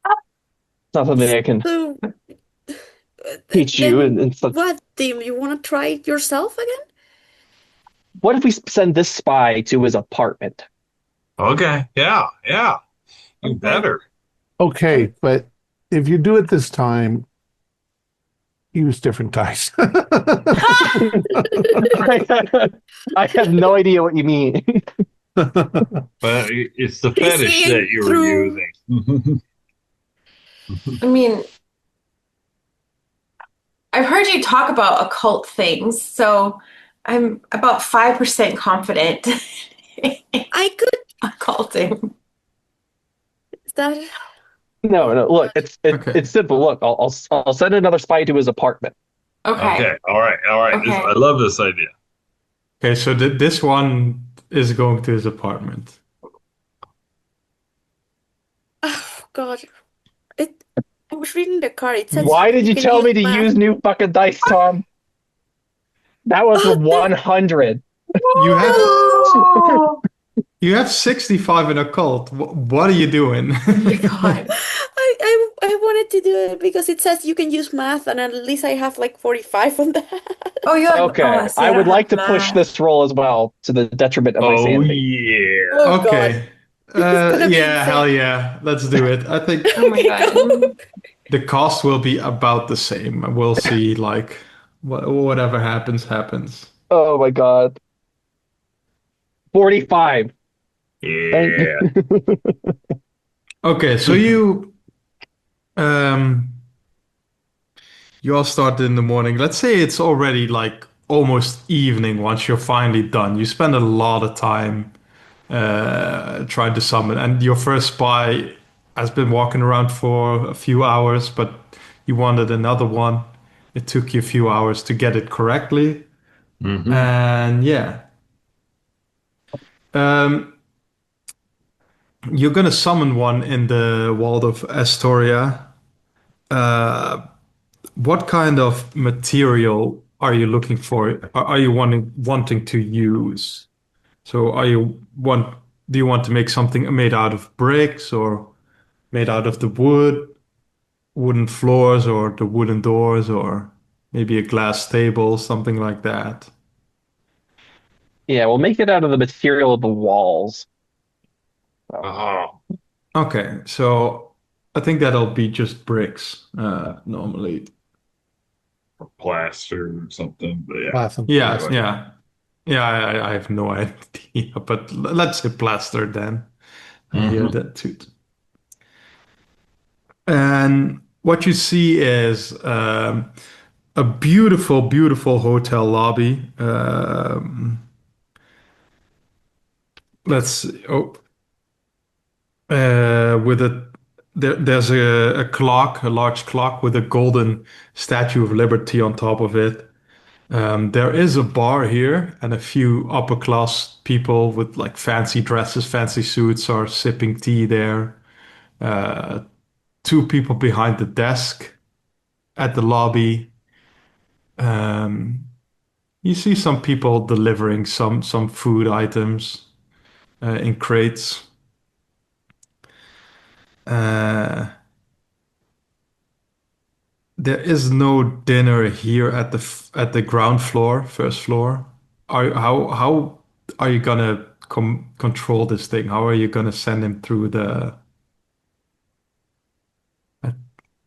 It's not something I can So, teach you. then And so, what, Tim? You wanna try it yourself again? what if we send this spy to his apartment? okay. Yeah. Yeah. You Okay. better. Okay, but if you do it this time, use different dice. I have no idea what you mean. But it's the You fetish see that you were through. using. I mean, I've heard you talk about occult things, so I'm about 5% confident in I could. occulting. Is that No. Look, Okay. it's simple. Look, I'll send another spy to his apartment. Okay. Okay. All right. All right. Okay. I love this idea. Okay, so this one is going to his apartment. Oh God! It. I was reading the card. It says Why did you you can tell use me to math. use new fucking dice, Tom? That was Oh, 100. You have Oh you have 65 in occult. What are you doing? my God. I wanted to do it because it says you can use math, and at least I have like 45 on that. Oh, you have, Okay, see, I I would don't like have to push math. this roll as well to the detriment of my Oh sanity. yeah. Oh God! Okay. This is gonna be Yeah, hell insane. yeah. Let's do it. I think Oh my Okay, go. God. the cost will be about the same. We'll see, like, whatever happens, happens. Oh my God. 45. Thank you. Yeah. Okay, so um you all start in the morning. Let's say it's already like almost evening once you're finally done. You spend a lot of time trying to summon, and your first spy has been walking around for a few hours, but you wanted another one. It took you a few hours to get it correctly. Hmm. And yeah, um, you're gonna summon one in the World of Astoria. Uh, what kind of material are you looking for? Are you wanting to use? So do you want to make something made out of bricks or made out of the wooden floors or the wooden doors or maybe a glass table, something like that? Yeah, we'll make it out of the material of the walls. So, Oh, Okay, so I think that'll be just bricks, normally. or plaster or something. But yeah. Class and Yeah, plaster. yeah. Yeah, I have no idea, but let's say plaster then. I hear Hmm. that too. And what you see is a beautiful, beautiful hotel lobby. Let's see. Oh, with there's a clock, a large clock with a golden Statue of Liberty on top of it. There is a bar here, and a few upper class people with like fancy dresses, fancy suits are sipping tea there. Uh, Two people behind the desk at the lobby. Um, you see some people delivering some food items in crates. Uh, there is no dinner here at at the ground floor, first floor. How are you gonna control this thing? How are you gonna send him through the?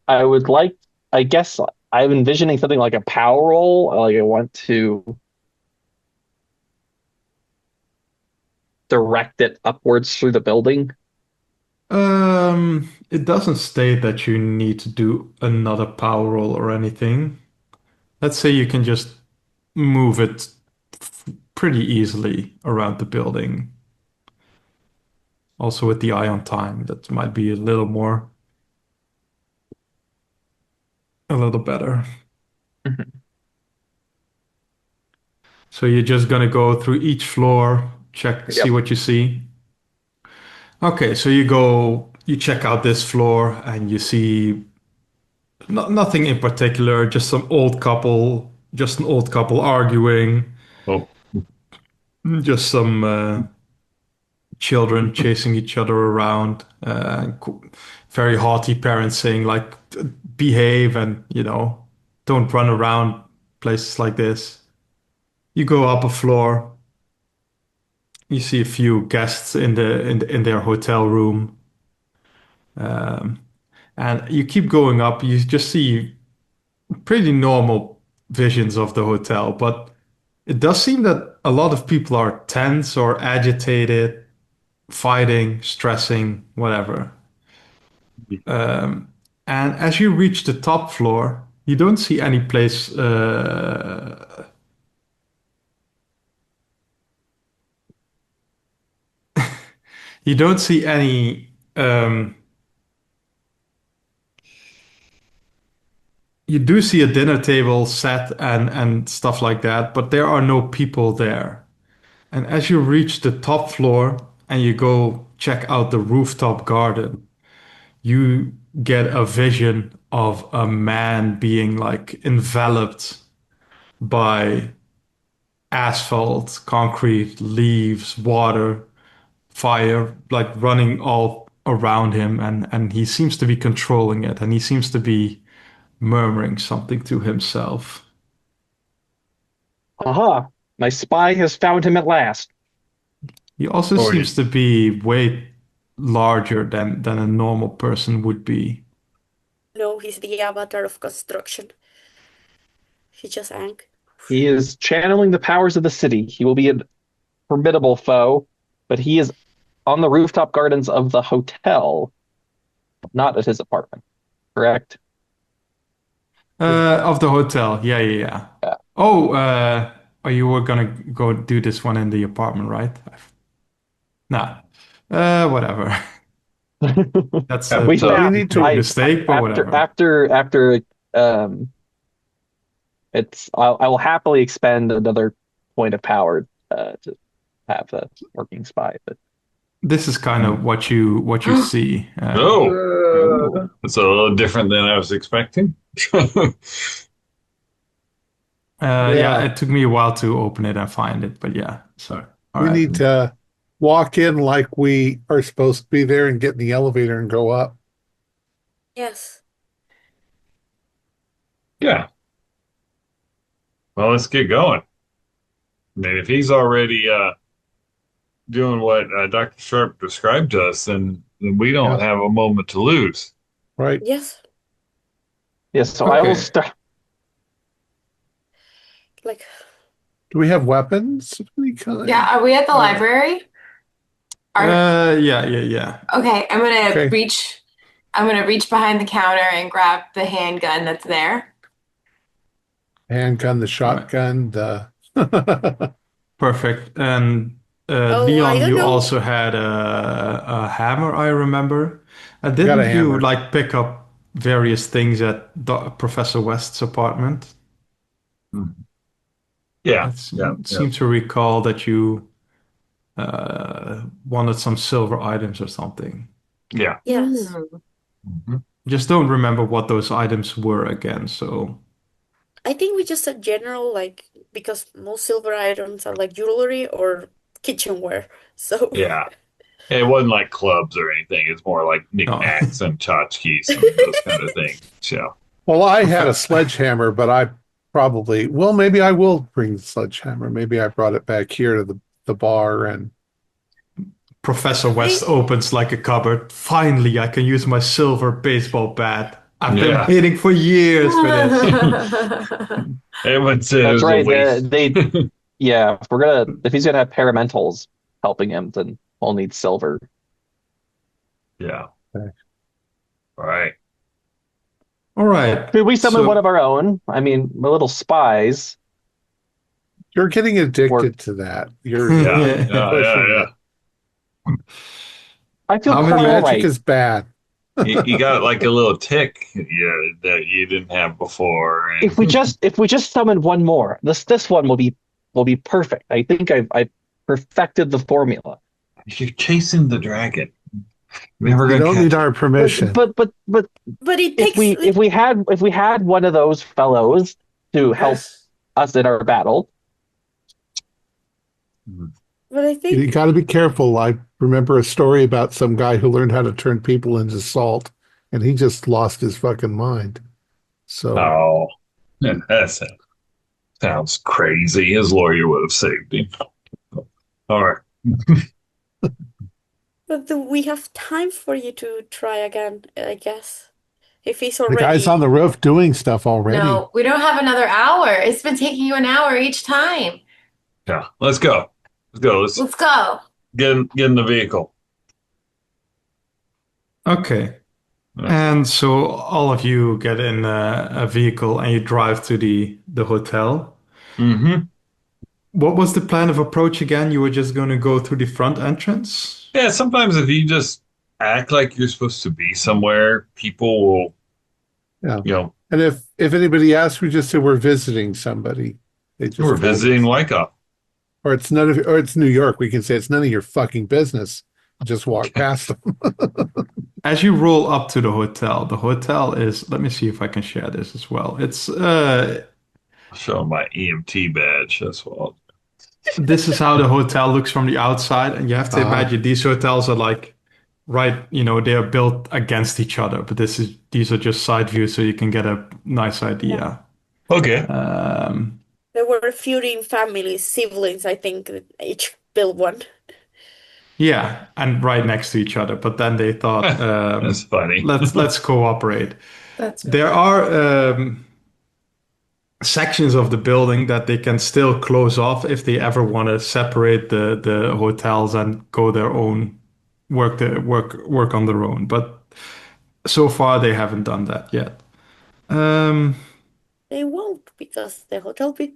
I would like, I guess I'm envisioning something like a power roll. Like I want to direct it upwards through the building. It doesn't state that you need to do another power roll or anything. Let's say you can just move it pretty easily around the building. Also with the eye on time, that might be a little better. Mhm. So you're just gonna go through each floor, check, see Yep. what you see. Okay, so you check out this floor and you see nothing in particular, just an old couple arguing, Oh, just some children chasing each other around, very haughty parents saying like, behave and, don't run around places like this. You go up a floor, you see a few guests in their hotel room. Um, and you keep going up, you just see pretty normal visions of the hotel, but it does seem that a lot of people are tense or agitated, fighting, stressing, whatever. Um, and as you reach the top floor, you don't see any place. You don't see any. You do see a dinner table set and stuff like that, but there are no people there. And as you reach the top floor and you go check out the rooftop garden, you get a vision of a man being like enveloped by asphalt, concrete, leaves, water, fire, like running all around him. And he seems to be controlling it and he seems to be murmuring something to himself. Aha! My spy has found him at last. He also or seems to be way larger than a normal person would be. No, he's the avatar of construction. He just sank. He is channeling the powers of the city. He will be a formidable foe, but he is on the rooftop gardens of the hotel, not at his apartment. Correct? Of the hotel. Yeah, yeah, yeah. Yeah. Oh, oh, you were gonna go do this one in the apartment, right? Nah. Whatever. That's yeah, a We so We found need big to. mistake, but whatever. after um I will happily expend another point of power to have a working spy, but This is kind of what you see. oh, Ooh. it's a little different than I was expecting. Yeah, Yeah. it took me a while to open it and find it, but yeah. So, all We right. need to walk in like we are supposed to be there and get in the elevator and go up. Yes. Yeah. Well, let's get going. I mean, if he's already doing what Dr. Sharp described to us, then we don't Yeah. have a moment to lose. Right. Yes. Yes, so I will Okay. start. Like, Do we have weapons of any kind? Yeah, are we at the library? Yeah, yeah, yeah. Okay, Okay. I'm gonna reach behind the counter and grab the handgun that's there. Handgun, the All right. shotgun, the Perfect. And oh, I Leon, don't you know. also had a hammer, I remember. got a Didn't you hammer. like pick up various things at Professor West's apartment? Yeah, I yeah, yeah. seem to recall that you wanted some silver items or something. Yeah. Yes. Mhm. Just don't remember what those items were again. So, I think we just said general, like, because most silver items are like jewelry or kitchenware. So, Yeah. It wasn't like clubs or anything. It's more like no. knickknacks and tchotchkes and those kind of things. Yeah. Well, I had a Profe- sledgehammer, but I probably, well, maybe I will bring the sledgehammer. Maybe I brought it back here to the bar and Professor West I opens like a cupboard. Finally, I can use my silver baseball bat. I've been Yeah. waiting for years for this. Everyone said it That's was a right. waste. Yeah, if he's gonna have paramentals helping him, then we'll need silver. Yeah. All right. All right. Could we summon one So, of our own? I mean, my little spies you're getting work. addicted to that. Yeah. You're Yeah. Yeah. pushing Yeah. it. I feel how The quite many? all magic right. is bad. You got like a little tick, yeah, that you didn't have before, If and we just summon one more, this one will be perfect. I think I've perfected the formula. you're chasing the dragon. Never You gonna don't need catch it. our permission. But but it takes if we had one of those fellows to help us in our battle, but I You think got to be careful. I remember a story about some guy who learned how to turn people into salt, and he just lost his fucking mind. So, Oh, yeah, sounds crazy. His lawyer would have saved him. All right. we have time for you to try again, I guess. If he's the guy's on already the roof doing stuff already. No, we don't have another hour. It's been taking you an hour each time. Yeah, let's go. Let's go. Let's Let's go. get in the vehicle. Okay. Yeah. And so all of you get in a vehicle and you drive to the hotel. Mm-hmm. What was the plan of approach again? You were just going to go through the front entrance? Yeah, sometimes if you just act like you're supposed to be somewhere, people will, Yeah. you know, And if anybody asks, we just say we're visiting somebody. They just we're told visiting us. Wyckoff. Or it's none of, or it's New York. We can say it's none of your fucking business. Just walk past them. As you roll up to the hotel is, let me see if I can share this as well. Show 'em my EMT badge. That's what. This is how the hotel looks from the outside. And you have to Uh, imagine these hotels are like, right, they are built against each other, but these are just side views so you can get a nice idea. Okay. there were feuding families, siblings, I think, that each built one. Yeah, and right next to each other. But then they thought, That's funny. let's cooperate. That's There are sections of the building that they can still close off if they ever want to separate the hotels and go their own work on their own. But so far they haven't done that yet. Um, They won't because the hotel be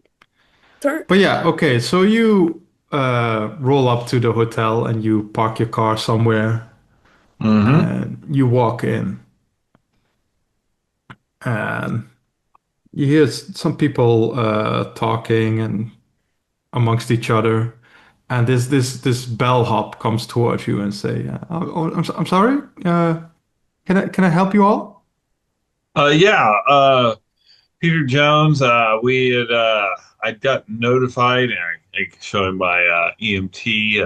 turned. but yeah, okay. So you roll up to the hotel and you park your car somewhere Mm-hmm. and you walk in and you hear some people talking and amongst each other, and this bellhop comes towards you and say, I'm sorry. Can I help you all?" Yeah. Peter Jones. We had. I got notified, and I show him my EMT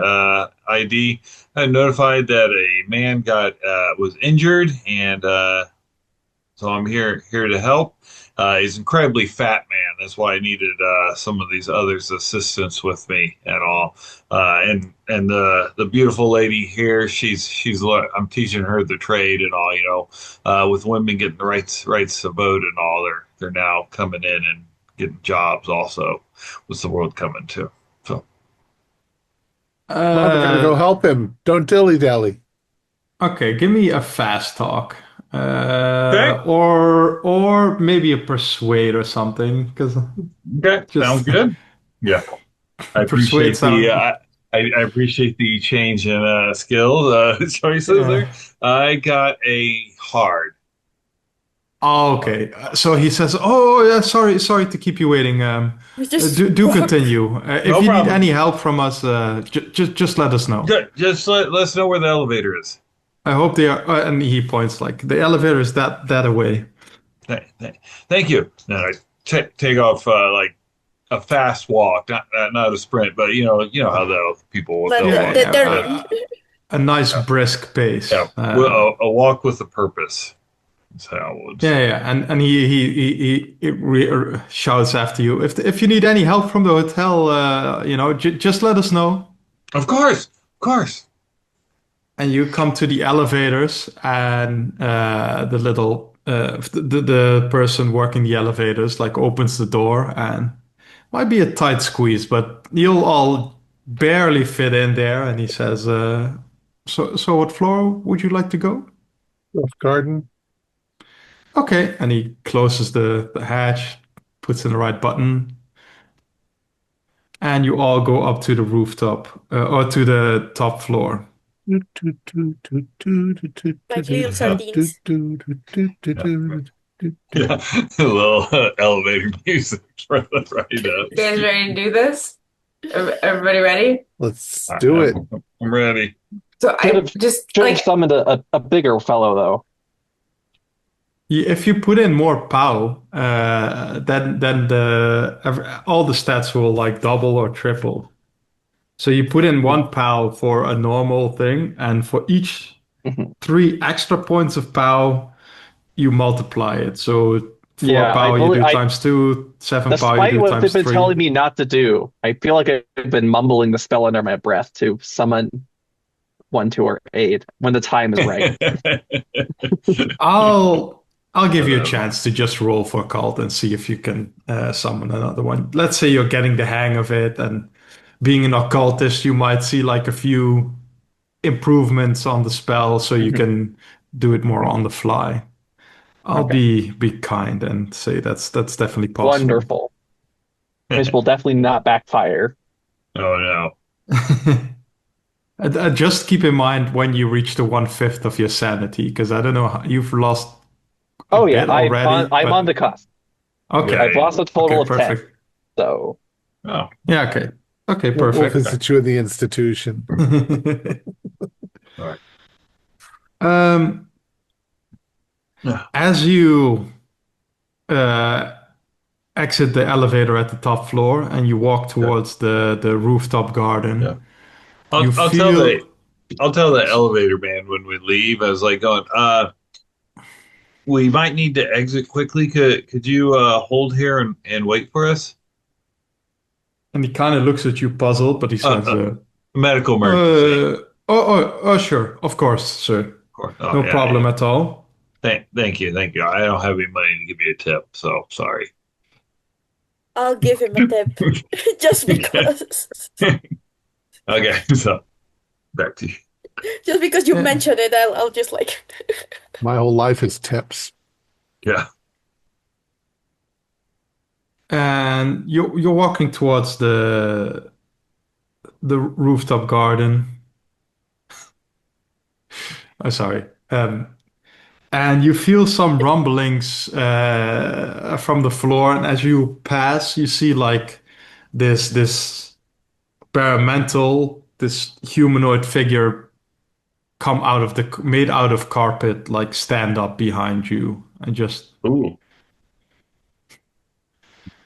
ID. I notified that a man got was injured, and so I'm here to help. He's an incredibly fat man. That's why I needed some of these others' assistance with me and all. And the beautiful lady here, I'm teaching her the trade and all. With women getting the rights to vote and all, they're now coming in and getting jobs also. What's the world coming to? So well, we gotta go help him. Don't dilly dally. Okay, give me a fast talk. okay, Or maybe a persuade or something, because okay, sounds just good. Yeah. I persuade appreciate sound. I appreciate the change in skills choices Yeah. there. I got a hard. Oh, okay. So he says, "Oh, yeah, sorry to keep you waiting. We just Do walk. continue. If No you need problem. any help from us, just let us know. Just let us know where the elevator is. I hope they are." And he points like the elevator is that away. Thank you. No, I take off like a fast walk, not a sprint, but you know how people But they'll walk. determined. A nice brisk pace. Yeah, a walk with a purpose. That's how it would. Yeah. And he shouts after you. If you need any help from the hotel, just let us know. Of course. And you come to the elevators, and the little the person working the elevators like opens the door, and might be a tight squeeze, but you'll all barely fit in there. And he says, "So what floor would you like to go?" Roof garden. Okay, and he closes the hatch, puts in the right button, and you all go up to the rooftop or to the top floor. Like little sardines. Yeah, a little elevator music right up. You guys ready to do this? Everybody ready? Let's do it. I'm ready. So I just Should have like summoned a bigger fellow, though. If you put in more POW, then all the stats will like double or triple. So you put in one POW for a normal thing, and for each Mhm. 3 extra points of POW, you multiply it. So 4 Yeah, POW I you do believe times 2, 7 POW you despite do what times they've been 3. telling me not to do, I feel like I've been mumbling the spell under my breath to summon one to our aid when the time is right. I'll give you a chance to just roll for cult and see if you can summon another one. Let's say you're getting the hang of it, and being an occultist, you might see like a few improvements on the spell, so you Mhm. can do it more on the fly. I'll Okay. be kind and say that's definitely possible. Wonderful. This will definitely not backfire. Oh no. Just keep in mind when you reach the 1/5 of your sanity, because I don't know how, you've lost a Oh yeah, bit already, I'm on but the cusp. okay. I've lost a total Okay, of 10. perfect. So Oh. Yeah, okay. Okay, We'll perfect. visit you in the institution. All right. Um, Yeah. as you uh, exit the elevator at the top floor and you walk towards the rooftop garden, Yeah. you I'll feel tell the elevator man when we leave. I was like going, we might need to exit quickly. Could you hold here and wait for us? and he kind of looks at you puzzled, but he says, Medical emergency. sure, of course, sir. Of course. Oh No yeah, problem yeah. at all." Thank you. I don't have any money to give you a tip, so sorry. I'll give him a tip. Just Okay. because. Okay, so back to you. Just because you Yeah. mentioned it, I'll just like. My whole life is tips. Yeah. And you're walking towards the rooftop garden. Oh, sorry. And you feel some rumblings from the floor, and as you pass, you see like this baromental, this humanoid figure come out of made out of carpet, like stand up behind you, and just Ooh.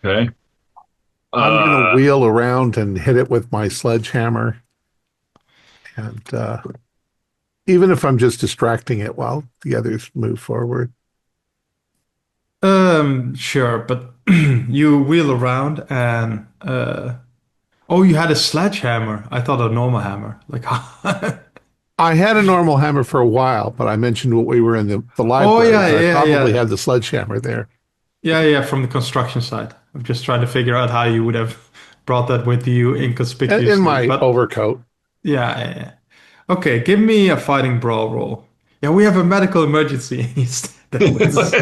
Okay. I'm going to wheel around and hit it with my sledgehammer. And even if I'm just distracting it while the others move forward. sure, but you wheel around and oh, you had a sledgehammer. I thought a normal hammer. Like I had a normal hammer for a while, but I mentioned what we were in the oh library. yeah, I probably yeah. had the sledgehammer there. Yeah, from the construction side. I'm just trying to figure out how you would have brought that with you inconspicuously. In my But overcoat. yeah. Okay, give me a fighting brawl roll. Yeah, we have a medical emergency. He's dead with this.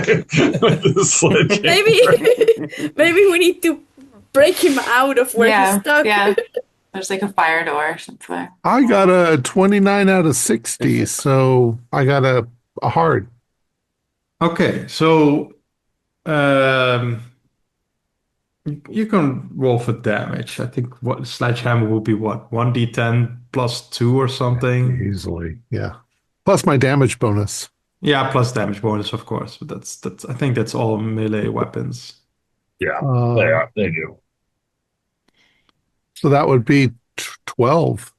With the sledgehammer. Maybe we need to break him out of where he's stuck. Yeah. There's like a fire door or something. I got a 29 out of 60, so I got a hard. Okay, so um, you can roll for damage. I think what sledgehammer will be what 1d10 plus 2 or something. Easily. Yeah. Plus my damage bonus. Yeah, plus damage bonus, of course. But that's I think that's all melee weapons. Yeah, they Um, are. They do. so that would be 12.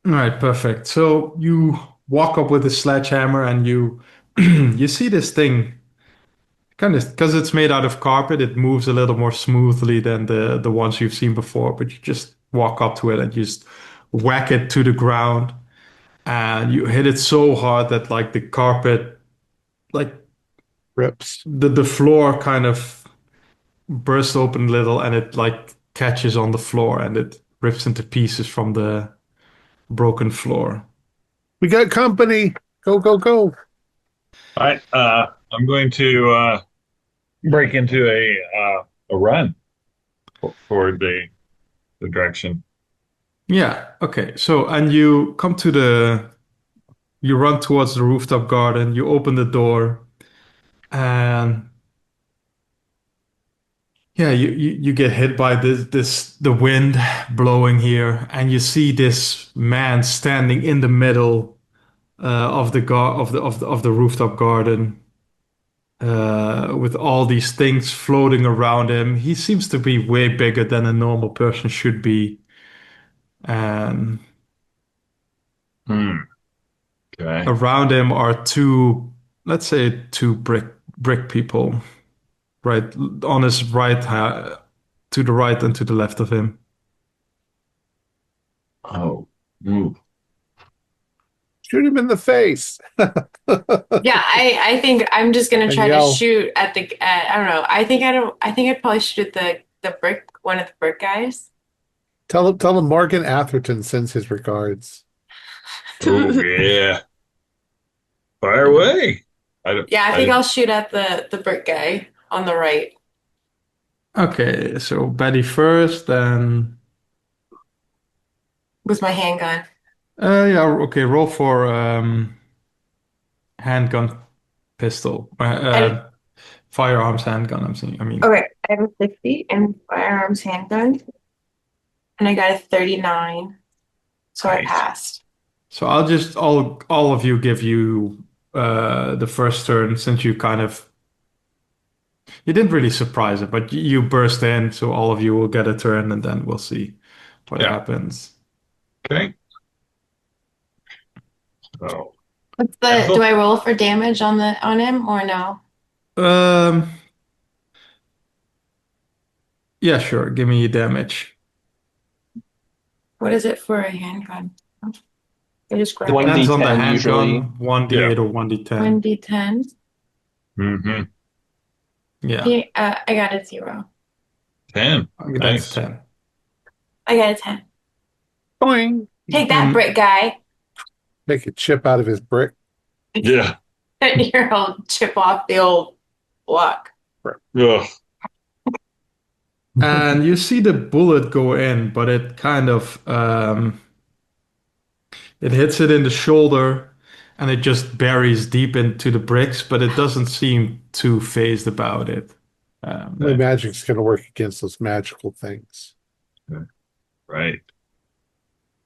All right, perfect. So you walk up with a sledgehammer and you you see this thing kind of because it's made out of carpet, it moves a little more smoothly than the ones you've seen before, but you just walk up to it and you just whack it to the ground and you hit it so hard that like the carpet like Rips. the floor kind of bursts open a little and it like catches on the floor and it rips into pieces from the broken floor. We got company. Go, go, go. All right. I'm going to break into a run for the direction. Yeah, okay. So and you come to you run towards the rooftop garden, you open the door and yeah, you get hit by the wind blowing here, and you see this man standing in the middle of the gar of the rooftop garden with all these things floating around him. He seems to be way bigger than a normal person should be, and Hmm. Okay. around him are two, let's say, two brick people, right on his right, to the right and to the left of him. Oh. Ooh. Shoot him in the face. Yeah, I think I'm just gonna And try to yell. shoot at I don't know. I think I'd probably shoot at the brick one of the brick guys. Tell him Morgan Atherton sends his regards. Oh yeah. Fire away. I don't. Yeah, I think I'll shoot at the brick guy on the right. Okay, so Betty first, then With my handgun. yeah, okay, roll for handgun pistol, And firearms handgun. I'm saying. I mean, okay, I have a 60 and firearms handgun. And I got a 39. So I Nice. passed. so I'll just all of you give you the first turn since you kind of you didn't really surprise it, but you burst in, so all of you will get a turn, and then we'll see what Yeah. happens. Okay. Oh. What's do I roll for damage on him or no? Um, yeah, sure. Give me damage. What is it for a handgun? I just grabbed One Depends on the 1d10 usually. handgun, 1d8 or 1d10. 1d10. Mm-hmm. Yeah, Yeah, I got a 0. 10. that's Nice. 10. I got a 10. Boing. Take that, Mm. brick guy. Make a chip out of his brick. Yeah. Your old chip off the old block. Ugh. And you see the bullet go in, but it kind of it hits it in the shoulder and it just buries deep into the bricks, but it doesn't seem too phased about it. My magic's going to work against those magical things. Right.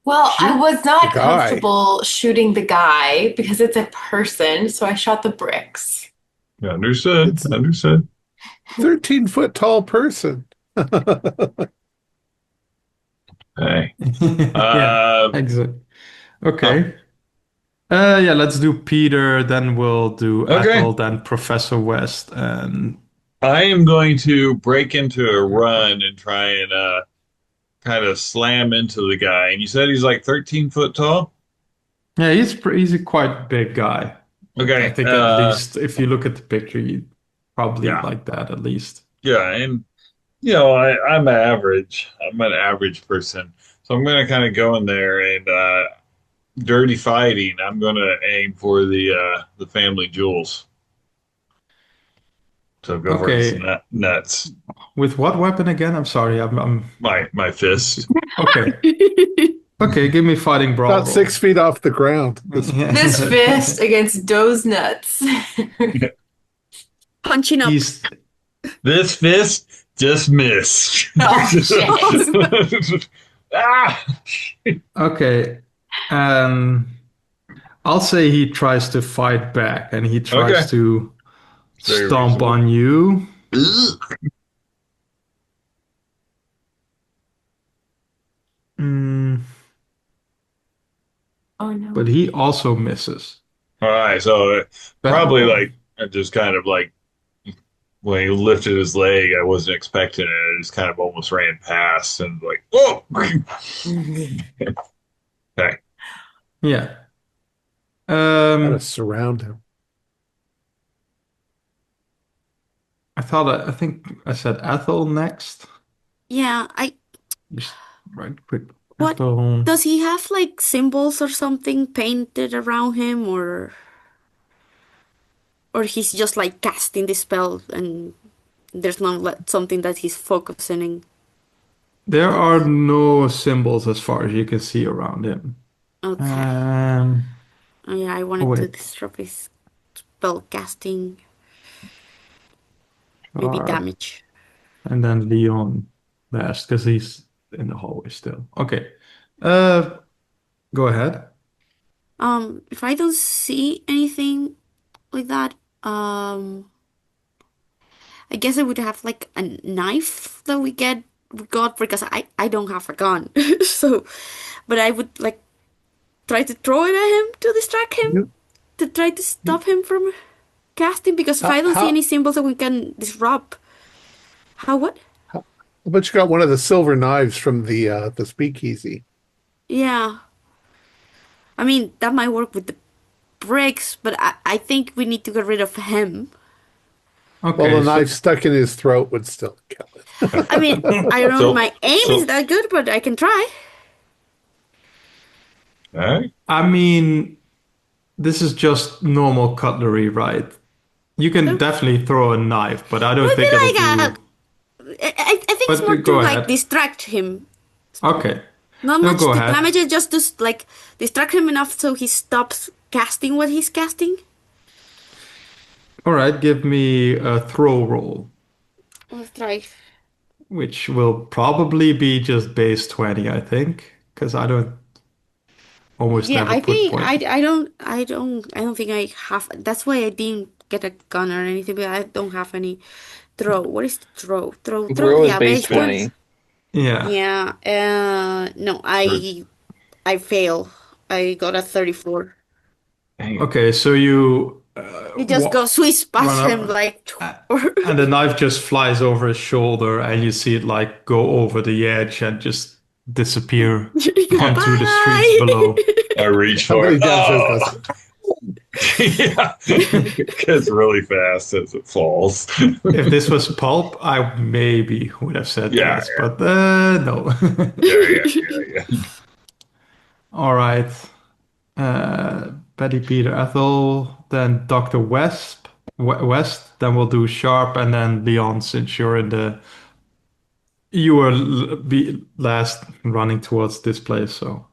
Well, I Shoot was not the guy. comfortable shooting the guy because it's a person, so I shot the bricks. Yeah, understood. It's- Understood. 13-foot tall person. Hey. Yeah, exactly. Okay. Yeah, let's do Peter, then we'll do Okay. Ethel, then Professor West, and I am going to break into a run and try and kind of slam into the guy. And you said he's like 13 foot tall? yeah, he's a quite big guy. Okay. I think at least if you look at the picture, you probably Yeah. like that at least. Yeah, and you know, I'm average. I'm an average person. So I'm gonna kind of go in there and dirty fighting. I'm gonna aim for the family jewels. So go for Okay. some nuts. With what weapon again? I'm sorry. I'm My fist. okay. Okay, give me fighting brawl About roll. 6 feet off the ground. This fist against Doe's nuts. Punching up. He's This fist just missed. Oh, shit. Ah! okay. I'll say he tries to fight back and he tries Okay. to Very stomp reasonable. on you. Mm, Oh no. but he also misses. All right, so probably Bad roll. like just kind of like when he lifted his leg, I wasn't expecting it. I just kind of almost ran past and like, whoa! Okay. Yeah. Gotta surround him. I think I said Ethel next. Yeah, Just right quick. what Ethel. does he have like symbols or something painted around him, or he's just like casting the spell and there's not like, something that he's focusing in? There are no symbols as far as you can see around him. Okay. Oh, yeah, I wanted to wait. disrupt his spell casting, maybe Sharp. damage. And then Leon last because he's in the hallway still. Okay. Go ahead. If I don't see anything like that, I guess I would have like a knife that we got because I don't have a gun. So, but I would like try to throw it at him to distract him, You- to try to stop him from casting because if How, I don't see how, any symbols that we can disrupt. How what? but you got one of the silver knives from the speakeasy. Yeah. I mean, that might work with the bricks, but I think we need to get rid of him. Well, Okay. the knife stuck in his throat would still kill it. I mean, I don't know if my aim so- is that good, but I can try. All right. I mean, this is just normal cutlery, right? You can definitely throw a knife, but I don't Would be think it'll like do. I think it's But more go to like ahead. distract him. Okay. Not No, much go to ahead. damage it, just to like distract him enough so he stops casting what he's casting. All right. Give me a throw roll, Let's try. which will probably be just base 20, I think, because I don't almost Yeah, never I put think point. I don't think I have. That's why I didn't get a gun or anything. But I don't have any throw. What is throw? Throw. Throw is Yeah, base base one. 20. Yeah. Yeah. No, I fail. I got a 34. Dang it. Okay. So you It just goes swish past run him up, like. and the knife just flies over his shoulder, and you see it like go over the edge and just disappear onto the streets below. I reach for Somebody it. does Oh! this. Yeah. It gets really fast as it falls. If this was pulp, I maybe would have said Yeah, yes, yeah. but no. Yeah. All right. Betty, Peter, Ethel, then Dr. West, then we'll do Sharp, and then Leon, since you were last running towards this place, so.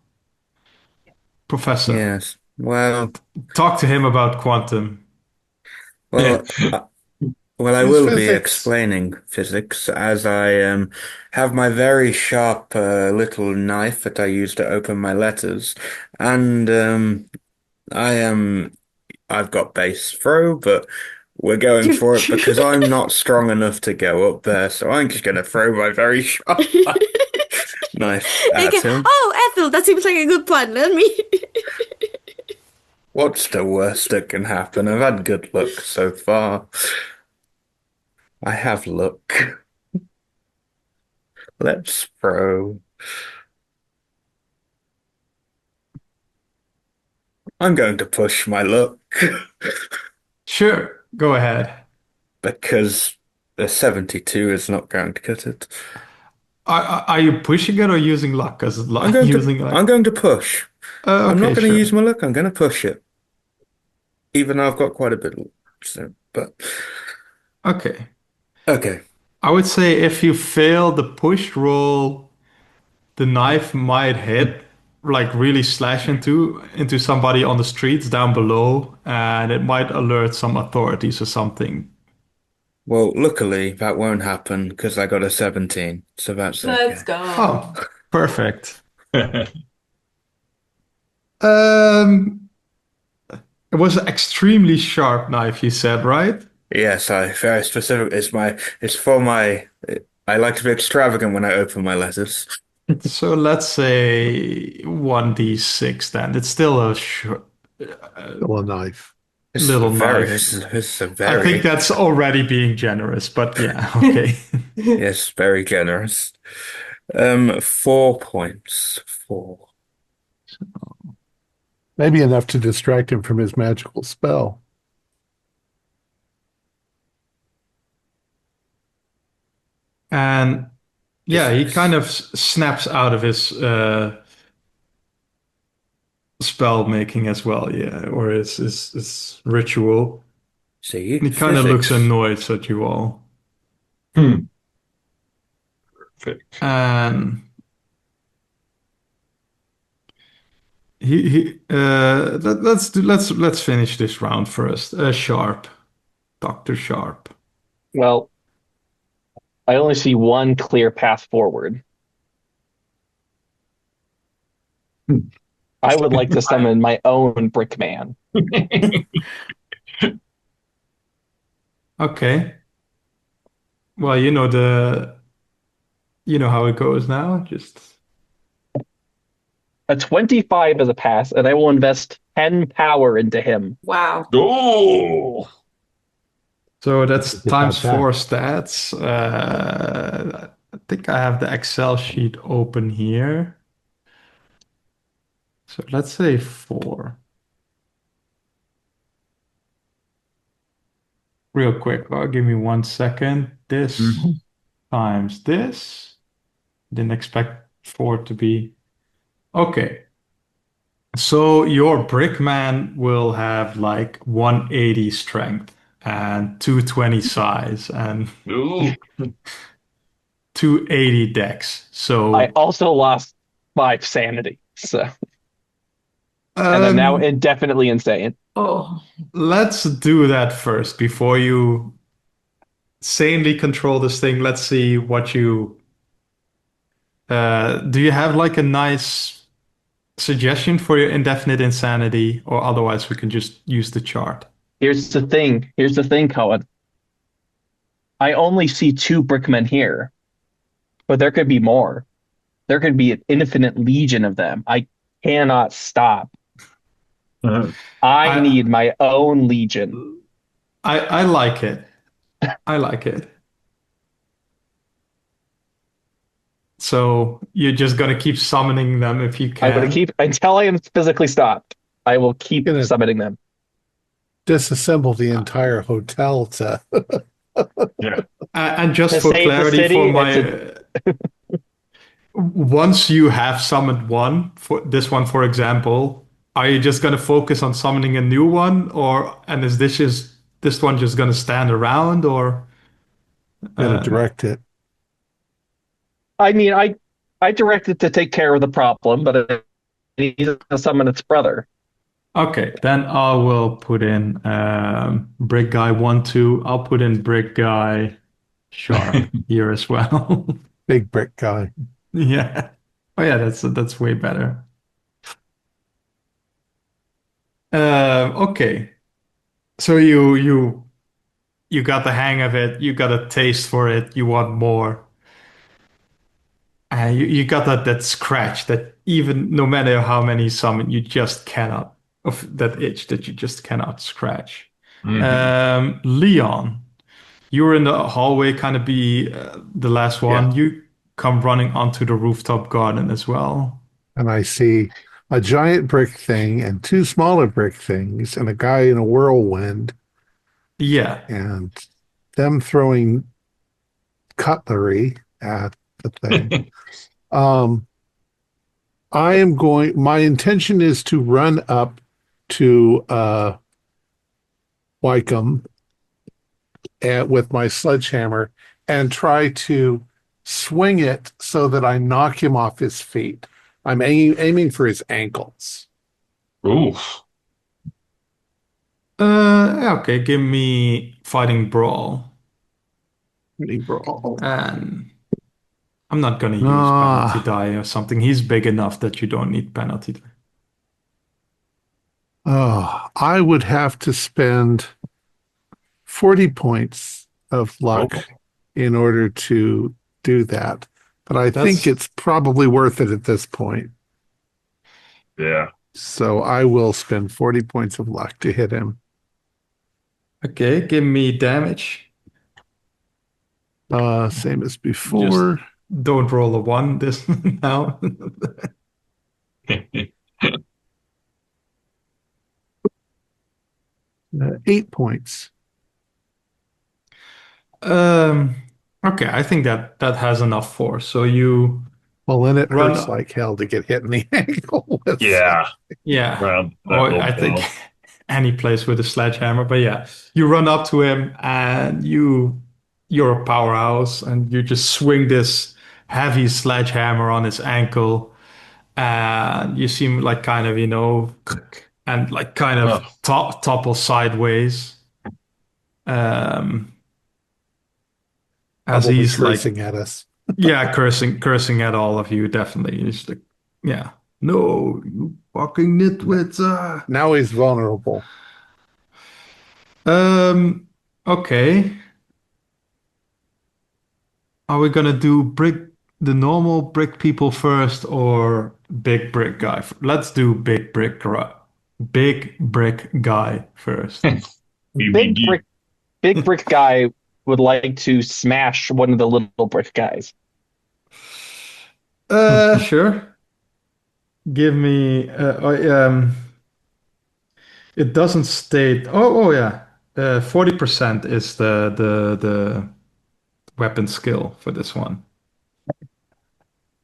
Professor, Yes. Well, talk to him about quantum. well, well, I Use will be physics. explaining physics as I have my very sharp little knife that I use to open my letters, and I've got base throw, but we're going for it because I'm not strong enough to go up there, so I'm just gonna throw my very sharp knife at Okay. him. Oh, Ethel, that seems like a good plan. Let me. What's the worst that can happen? I've had good luck so far. I have luck. Let's throw. I'm going to push my luck Sure, go ahead. because a 72 is not going to cut it. Are you pushing it or using luck? Because I'm going using to luck. I'm going to push. I'm not Okay, going to sure. use my luck. I'm going to push it, even though I've got quite a bit of luck. So, but Okay. okay. I would say if you fail the push roll, the knife might hit, like really slash into somebody on the streets down below, and it might alert some authorities or something. Well, luckily that won't happen because I got a 17, so that's Let's okay. go. Oh, perfect. Um, it was an extremely sharp knife, you said, right? Yes, I very specific. It's for my. I like to be extravagant when I open my letters. So let's say 1d6 then. It's still a short, Still a knife. little knife. This is a I think very, that's already being generous, but yeah, okay. yes, very generous. 4 points. Four. Maybe enough to distract him from his magical spell. And yeah, he kind Is- of snaps out of his spell making as well, yeah, or his ritual. See, He kind of looks physics. annoyed at you all. Hmm. Perfect. And let's finish this round first. Sharp, Dr. Sharp. Well, I only see one clear path forward. I would like to summon my own Brickman. Okay. Well, you know how it goes now. Just A 25 is a pass, and I will invest 10 power into him. Wow. Oh, so that's Get that times back. 4 stats. I think I have the Excel sheet open here. So let's say 4. Real quick, give me 1 second. This Mhm. times this. Didn't expect 4 to be. Okay. So your Brickman will have like 180 strength and 220 size and Ooh. 280 dex. I So also lost 5 sanity, and I'm now um, indefinitely insane. Oh. let's do that first before you sanely control this thing. Let's see what you do. You have like a nice suggestion for your indefinite insanity, or otherwise we can just use the chart. Here's the thing. Here's the thing, Koen. I only see 2 Brickmen here, but there could be more. There could be an infinite legion of them. I cannot stop. I I need my own legion. I like it. I like it. So you're just gonna keep summoning them if you I'm going to can. keep until I am physically stopped. I will keep Gonna summoning them. disassemble the entire hotel to Yeah. And just To for save the clarity, for city and my to once you have summoned one, for this one, for example, are you just gonna focus on summoning a new one, or and is this one just gonna stand around, or gonna uh, direct it. I mean I directed to take care of the problem, but it needs to summon its brother. okay, then I will put in Brick Guy 1, 2. I'll put in Brick Guy Sharp here as well. Big brick guy. Yeah. Oh yeah, that's way better. Okay. So you got the hang of it. You got a taste for it. You want more. You got that scratch that even no matter how many summon, you just cannot of that itch that you just cannot scratch. Mhm. Leon, you were in the hallway, kind of be the last Yeah. one. You come running onto the rooftop garden as well. And I see a giant brick thing and 2 smaller brick things and a guy in a whirlwind Yeah. and them throwing cutlery at the thing. Um, my intention is to run up to Wycombe with my sledgehammer and try to swing it so that I knock him off his feet. I'm aiming for his ankles. Oof. Okay, give me fighting brawl. Brawl. And I'm not gonna use penalty Ah, die or something. He's big enough that you don't need penalty die. I would have to spend 40 points of luck Oh, in order to do that. But I think That's it's probably worth it at this point. yeah. So I will spend 40 points of luck to hit him. okay. Give me damage. Same as Just before. don't roll a one this now. 8 points. Um, okay, I think that has enough force. So you Well, then it hurts run, like hell to get hit in the ankle with Yeah. yeah, Around that or little I think bell. any place with a sledgehammer. But yeah, you run up to him and you're a powerhouse and you just swing this heavy sledgehammer on his ankle and you seem like kind of, and like kind of Oh, topple sideways. Um, as probably he's like, cursing at us. yeah, cursing at all of you, definitely. He's like, yeah, no, you fucking nitwits. Now he's vulnerable. Um, okay. Are we gonna do the normal brick people first or big brick guy? Let's do big brick guy first. Big BBG. brick, big brick guy would like to smash one of the little brick guys. Sure. Give me. It doesn't state. Oh yeah. 40% is the weapon skill for this one.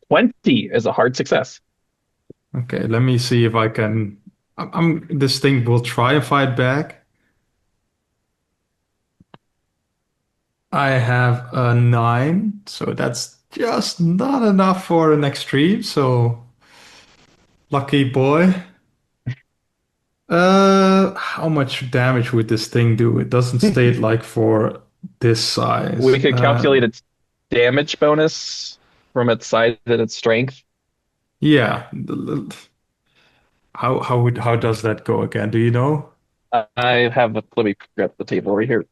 20 is a hard success. Okay, let me see if I can. This thing will try and fight back. I have a 9, so that's just not enough for an extreme. So lucky boy. How much damage would this thing do? It doesn't state like for this We size. could calculate its damage bonus from its size and its strength. Yeah. How does that go again? Do you know? I have let me grab the table over here.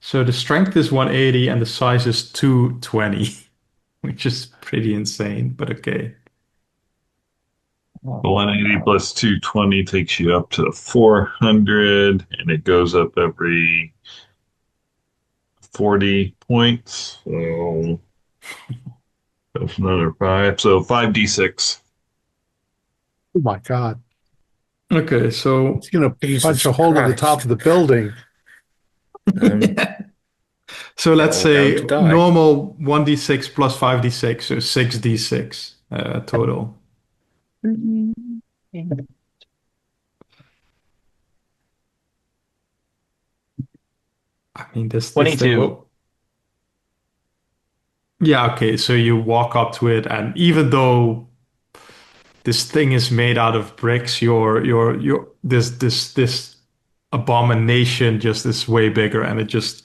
So the strength is 180 and the size is 220, which is pretty insane, but okay. The 180 plus 220 takes you up to 400, and it goes up every 40 points. So that's another 5. So 5d6. Oh my God. Okay, so He's going to Jesus punch a hole in the top Christ. of the building. Um, so let's all down say to die. normal 1d6 plus 5d6, so 6d6 total. I mean, this thing 22. will. Yeah, okay. So you walk up to it, and even though this thing is made out of bricks, your this abomination just is way bigger, and it just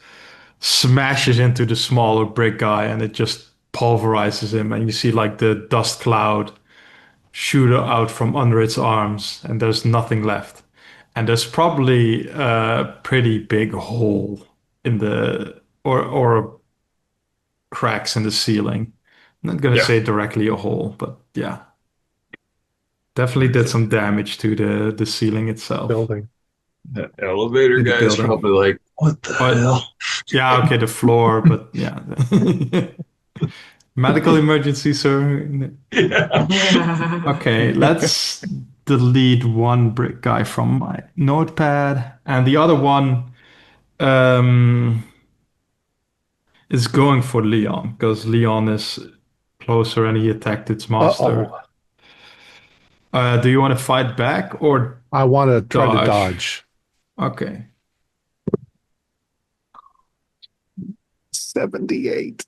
smashes into the smaller brick guy, and it just pulverizes him, and you see like the dust cloud shoot out from under its arms, and there's nothing left. And there's probably a pretty big hole in the or cracks in the ceiling. I'm not gonna Yeah. say directly a hole, but yeah, definitely did some damage to the ceiling itself, Building. That elevator to the guy is building. probably like, what the But hell? yeah, okay, the floor, but yeah. Medical emergency, sir. Yeah. Okay, let's delete one brick guy from my notepad, and the other one um, is going for Leon because Leon is closer and he attacked its master. Uh-oh. Do you want to fight back or I want to try to dodge? dodge. Okay. 78.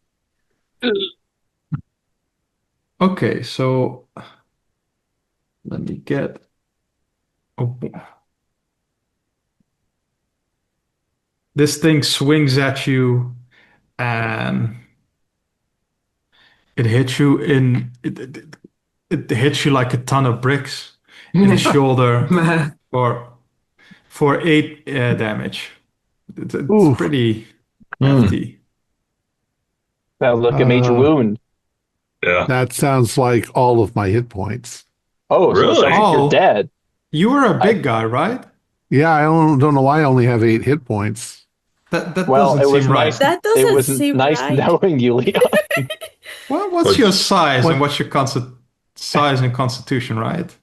Okay, so let me get. Oh, this thing swings at you and it hits you in. It hits you like a ton of bricks in the shoulder for 8 damage. It's Ooh. pretty Hmm. hefty. Sounds like a major wound. Yeah. That sounds like all of my hit points. Oh, so it sounds Really? like you're Oh, dead. you were a I, big guy, right? Yeah, I don't know why I only have 8 hit points. That well, doesn't it was seem right. nice. That It doesn't was seem nice right. knowing you, Leon. What's But your size and What? what's your size and constitution, right?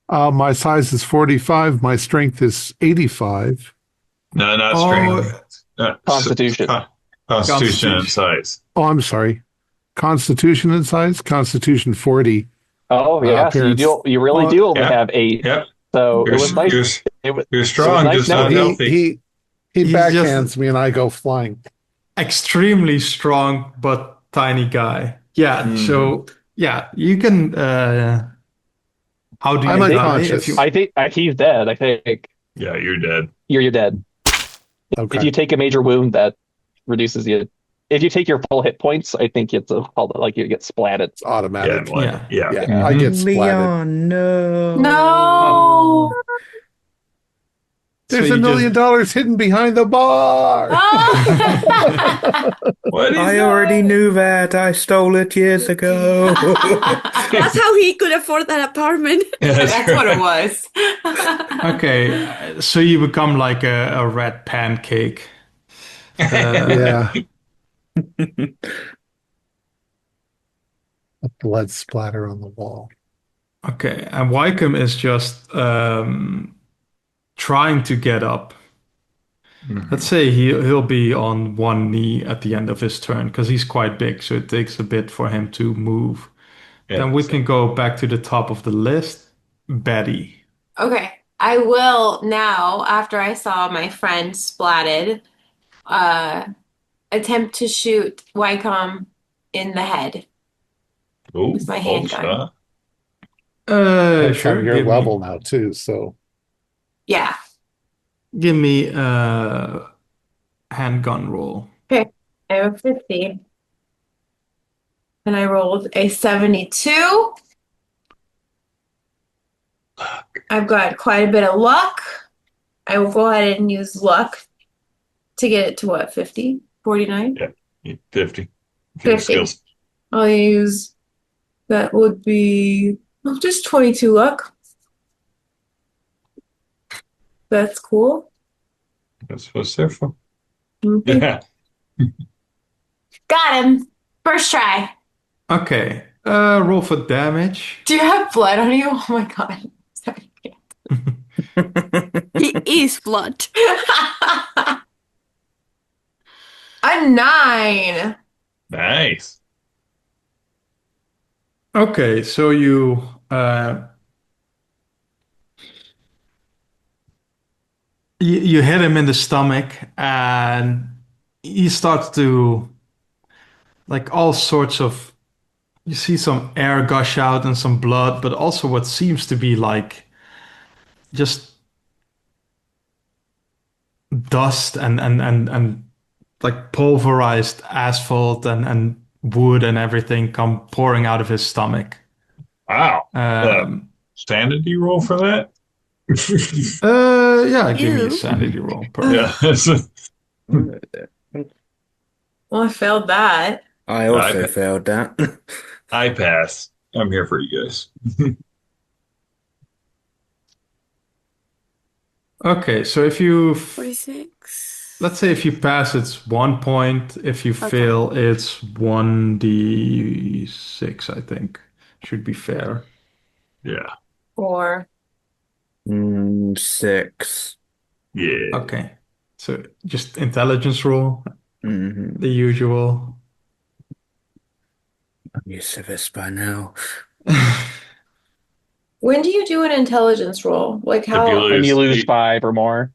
My size is 45. My strength is 85. no, not Oh, strength. Constitution. Constitution and constitution. size. Oh, I'm sorry. Constitution and size? Constitution 40. Oh yeah, so Appearance. you really do only Yep. have 8. Yep. So You're it was nice. you're It was you're strong, nice just No, not knowing you. healthy. he He's just backhands me and I go flying. extremely strong but tiny guy. Yeah, Mhm. so yeah, you can how do I'm you I think die if you unconscious. he's dead. I think Yeah, you're dead. you're dead. Okay. If you take a major wound, that reduces you. If you take your full hit points, I think it's called like you get splatted. It's automatic. yeah. Yeah. Yeah, I get splatted. Leon, no. No. There's So $1 you just million hidden behind the bar. Oh. What is I that? already knew that. I stole it years ago. That's how he could afford that apartment. Yeah, That's what it right. was. okay, so you become like a red pancake. Yeah, a blood splatter on the wall. Okay, and Wycombe is just trying to get up. Let's say he'll be on one knee at the end of his turn because he's quite big, so it takes a bit for him to move. Yeah, Then we so- can go back to the top of the list. Betty. Okay. I will now, after I saw my friend splatted, attempt to shoot Wycombe in the head Ooh, with my bold handgun. shot. That's Sure. on your Give level me, now too. So Yeah. give me a handgun roll. Okay. I have a 50. And I rolled a 72. I've got quite a bit of luck. I will go ahead and use luck to get it to what, 50? 49? Yeah, 50. 50. Skills. I'll use, that would be just 22 luck. That's cool. That's what it's there for. Okay. Yeah. Got him. First try. Okay. Roll for damage. Do you have blood on you? Oh my God. Sorry. He is blood. A 9. Nice. Okay, so you you hit him in the stomach and he starts to like all sorts of you see some air gush out and some blood, but also what seems to be like just dust and like pulverized asphalt and wood and everything come pouring out of his stomach. Wow. Um, Sanity roll for that? yeah, give me a Ew. sanity roll. Perfect. Yeah. Well, I failed that. I also I- failed that. I pass. I'm here for you guys. Okay, so if you 46. let's say if you pass, it's 1 point. If you fail, it's 1d6, I think. Should be fair. Yeah. 4. 6. Yeah. Okay. So just intelligence roll, Mhm. the usual. I'm used to this by now. When do you do an intelligence roll? Like how? If you When you lose you- 5 or more.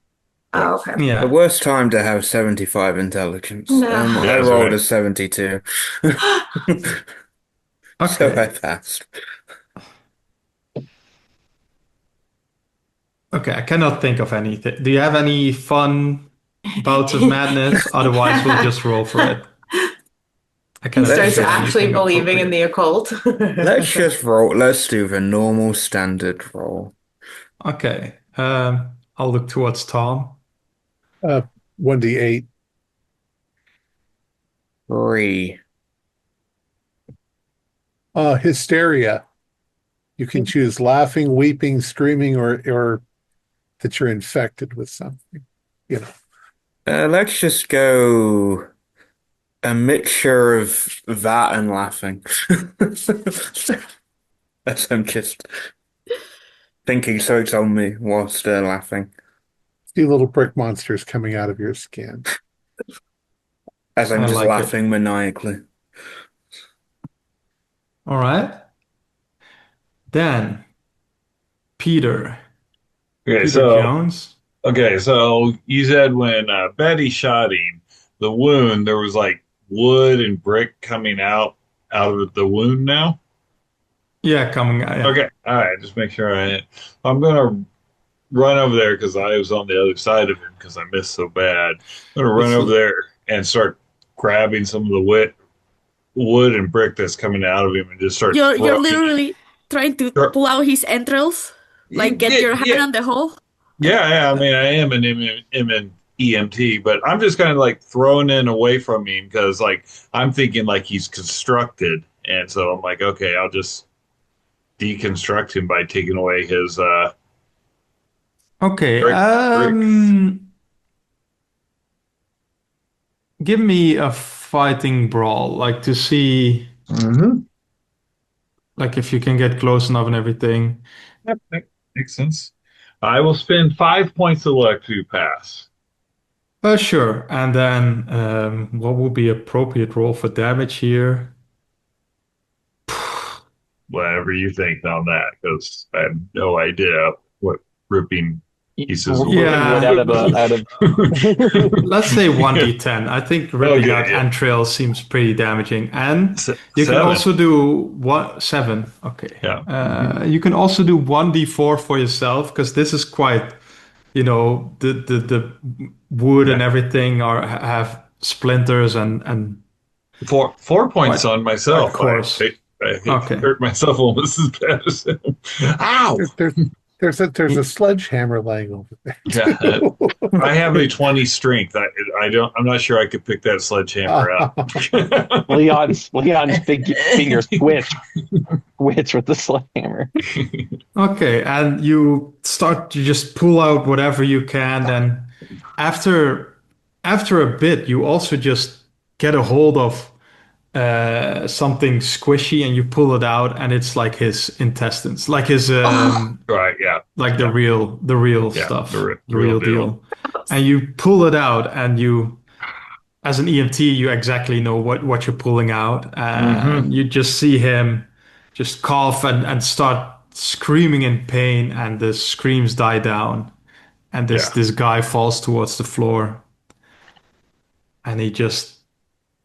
Oh, okay. The Yeah. worst time to have 75 intelligence. No. I That's rolled right. a 72. So I Okay. passed. Okay, I cannot think of anything. Do you have any fun bouts of madness? Otherwise, we'll just roll for it. I He cannot Let's starts think of just actually anything believing in appropriate. the occult. let's just roll. Let's do the normal standard roll. Okay. I'll look towards Tom. 1d8. 3. Hysteria. You can choose laughing, weeping, screaming, or that you're infected with something. You know. Let's just go a mixture of that and laughing. As I'm just thinking so it's on me whilst laughing. See little brick monsters coming out of your skin. As I'm I just like it. laughing maniacally. All right. Then Peter. Okay, Peter so Jones. you said when Betty shot him, the wound there was like wood and brick coming out of the wound now. Yeah, coming out. Yeah. Okay, all right, just make sure I'm gonna run over there because I was on the other side of him because I missed so bad. I'm gonna run It's over there and start grabbing some of the wood and brick that's coming out of him and just start You're throwing. literally trying to pull out his entrails, like get Yeah, your hand yeah, on the hole. yeah. I mean, I am an EMT, but I'm just kind of like throwing it away from him because like I'm thinking like he's constructed, and so I'm like, okay, I'll just deconstruct him by taking away his okay. bricks. Give me a fighting brawl, like to see, Mm-hmm. like if you can get close enough and everything. Yep, that makes sense. I will spend 5 points of luck to pass. Sure. And then what would be appropriate roll for damage here? Whatever you think on that, because I have no idea what ripping pieces of Ripping wood Yeah. out of Let's say 1d10. I think ripping out Okay, yeah. entrails seems pretty damaging. And you can Seven. also do 7. Okay. Yeah. You can also do 1d4 for yourself because this is quite, the wood and Yeah. everything have splinters and Four points quite on myself. quite coarse. I Okay. hurt myself almost as bad as him. Ow! There's a sledgehammer laying over there. Yeah, I have a 20 strength. I'm not sure I could pick that sledgehammer up. Leon's big fingers twitch with the sledgehammer. Okay, and you start to just pull out whatever you can, and after a bit, you also just get a hold of something squishy, and you pull it out, and it's like his intestines, like his Right, yeah. like Yeah. the real Yeah, stuff, the the real real deal. And you pull it out, and you, as an EMT, you exactly know what you're pulling out, and you just see him just cough and start screaming in pain, and the screams die down, and Yeah. this guy falls towards the floor, and he just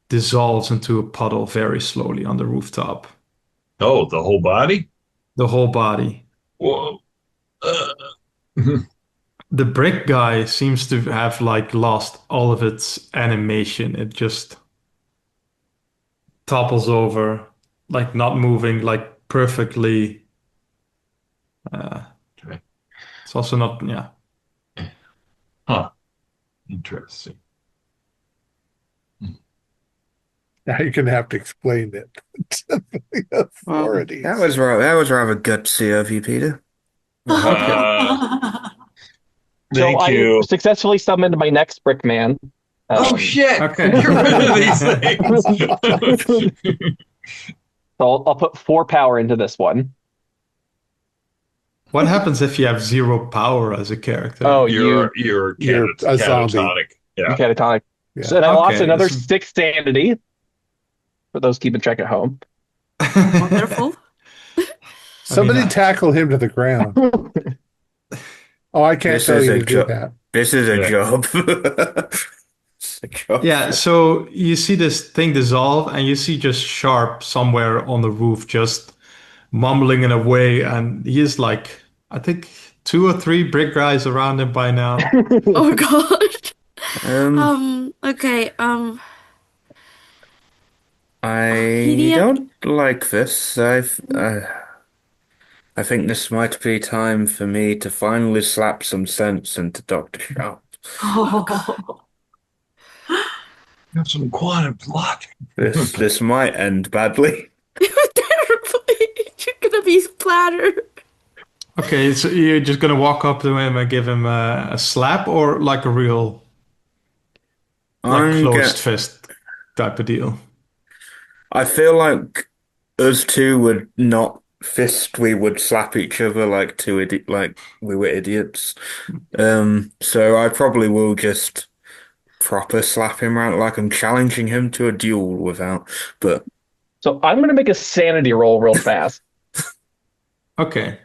dissolves into a puddle very slowly on the rooftop. Oh, the whole body? The whole body. Whoa. The brick guy seems to have like lost all of its animation. It just topples over, like not moving, like perfectly. Okay. It's also not, yeah. Huh. Interesting. Now you're going to have to explain it to the authorities. That was rather gutsy of you, Peter. So Thank I you. successfully summoned my next brick man. Oh shit! Okay. Get rid of these things. So I'll put 4 power into this one. What happens if you have 0 power as a character? Oh, You're You're a zombie. catatonic. Yeah. catatonic. Yeah. So then I lost Okay, another so- 6 sanity. For those keeping track at home. Wonderful. Somebody I- tackle him to the ground. Oh, I can't This tell is you a to do job. that. This is a Yeah. job. Yeah, so you see this thing dissolve, and you see just Sharp somewhere on the roof, just mumbling in a way, and he is like, I think 2 or 3 brick guys around him by now. Oh God. Okay. I Idiot. don't like this. I think this might be time for me to finally slap some sense into Dr. Sharp. Oh. Have some quantum logic. This might end badly. Terribly. You're gonna be splattered. Okay, so you're just gonna walk up to him and give him a slap, or like a real, like I'm closed get. fist type of deal? I feel like us two would not fist. We would slap each other like like we were idiots. So I probably will just proper slap him around like I'm challenging him to a duel without. But So I'm going to make a sanity roll real fast. Okay.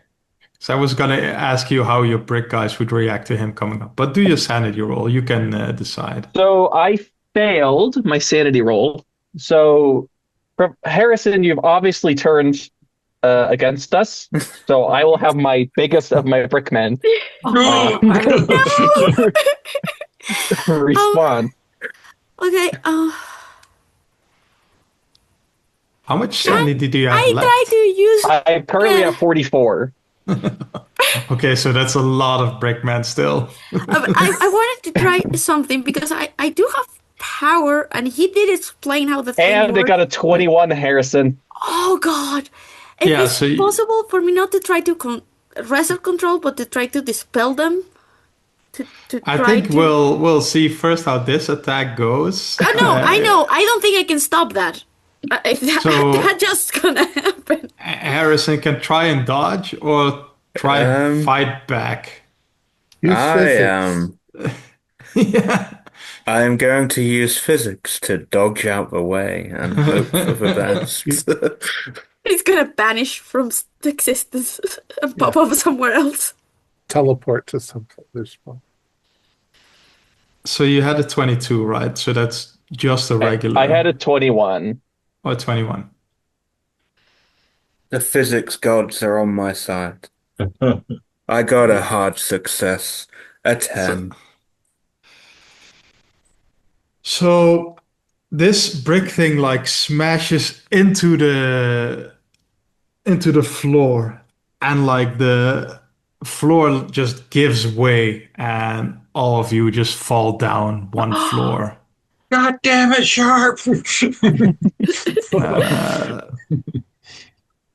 So I was gonna ask you how your brick guys would react to him coming up, but do your sanity roll. You can decide. So I failed my sanity roll. So Harrison, you've obviously turned against us. So I will have my biggest of my brickmen Oh my God. respond. Okay. How much sanity do you have I left? try to use. I currently have 44. Okay, so that's a lot of brickman still. I wanted to try something because I do have power, and he did explain how the thing And works. I got a 21, Harrison. Oh God! If Yeah, it's so possible for me not to try to wrestle control, but to try to dispel them. To I try think to. we'll see first how this attack goes. Oh, no, I know. I don't think I can stop that. So- That's just gonna happen. Harrison can try and dodge or try and fight back. Use I physics. Yeah. I am going to use physics to dodge out the way and hope for the best. He's gonna vanish from existence and pop up somewhere else. Teleport to some other spot. So you had a 22, right? So that's just a regular. I had a 21. Or 21. The physics gods are on my side. I got a hard success. A 10. So this brick thing like smashes into the floor, and like the floor just gives way, and all of you just fall down one floor. God damn it, Sharp!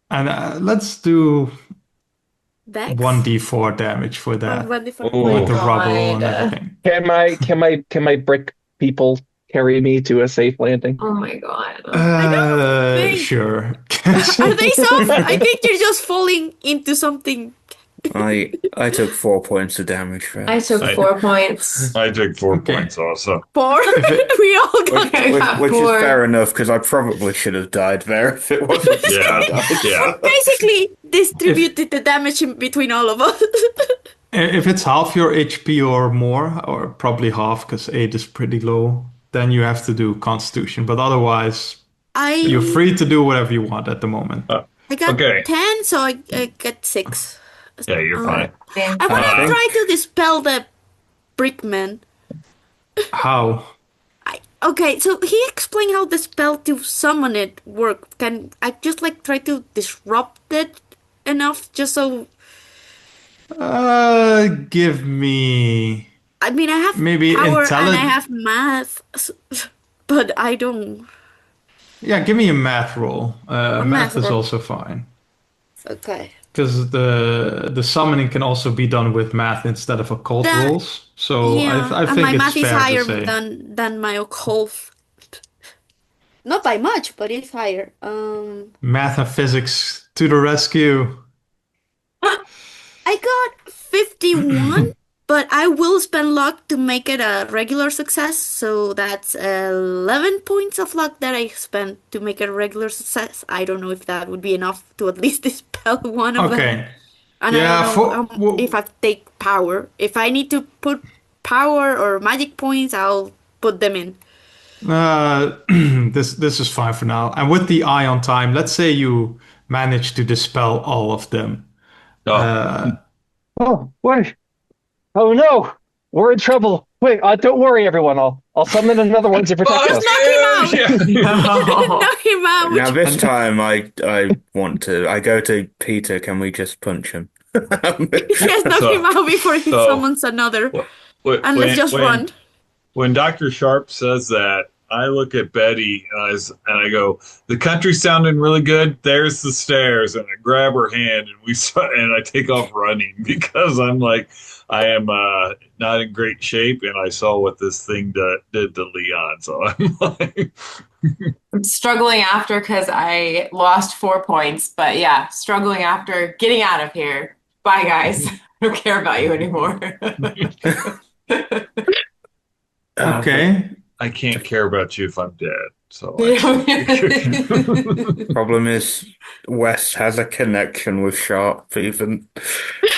And let's do Dex? 1d4 damage for that, One different Oh. way. with the rubble and God. everything. Can my brick people carry me to a safe landing? Oh my God. think- Sure. Are they soft? I think you're just falling into something. I took 4 points of damage for I it. took 4 points. I took 4 Okay. points also. 4? We all got. Which is Four. fair enough, because I probably should have died there if it wasn't. Yeah. Basically distributed the damage in between all of us. If it's half your HP or more, or probably half because 8 is pretty low, then you have to do Constitution. But otherwise, you're free to do whatever you want at the moment. I got Okay. 10, so I get 6. Yeah, you're fine. I want to try to dispel the brickman. How? Okay, so he explained how the spell to summon it worked. Can I just like try to disrupt it enough just so? Give me I mean, I have maybe power and I intelligence. have math, but I don't. Yeah, give me a math roll. Math math is roll. also fine. Okay. Because the summoning can also be done with math instead of occult That- rolls. So Yeah, I and think my it's math is fair higher to say. than my occult. Not by much, but it's higher. Math and physics to the rescue. I got 51, but I will spend luck to make it a regular success. So that's 11 points of luck that I spent to make it a regular success. I don't know if that would be enough to at least dispel one of them. Okay. And Yeah, I don't know if I take power. If I need to put power or magic points, I'll put them in. This is fine for now. And with the eye on time, let's say you manage to dispel all of them. Oh, Oh, wait. Oh no, we're in trouble. Wait, don't worry, everyone. I'll summon another one to protect fuck us. Knock him you! Knock him out. Now this time I go to Peter, can we just punch him? Yes, knock So- him out before he so- summons another. When- And let's just run. When Dr. Sharp says that, I look at Betty and I go, "The country's sounding really good. There's the stairs," and I grab her hand and I take off running because I'm like, I am not in great shape, and I saw what this thing did to Leon, so I'm like, I'm struggling after because I lost 4 points, but yeah, struggling after getting out of here. Bye, guys. I don't care about you anymore. Okay. I can't care about you if I'm dead. So Problem is, West has a connection with Sharp. Even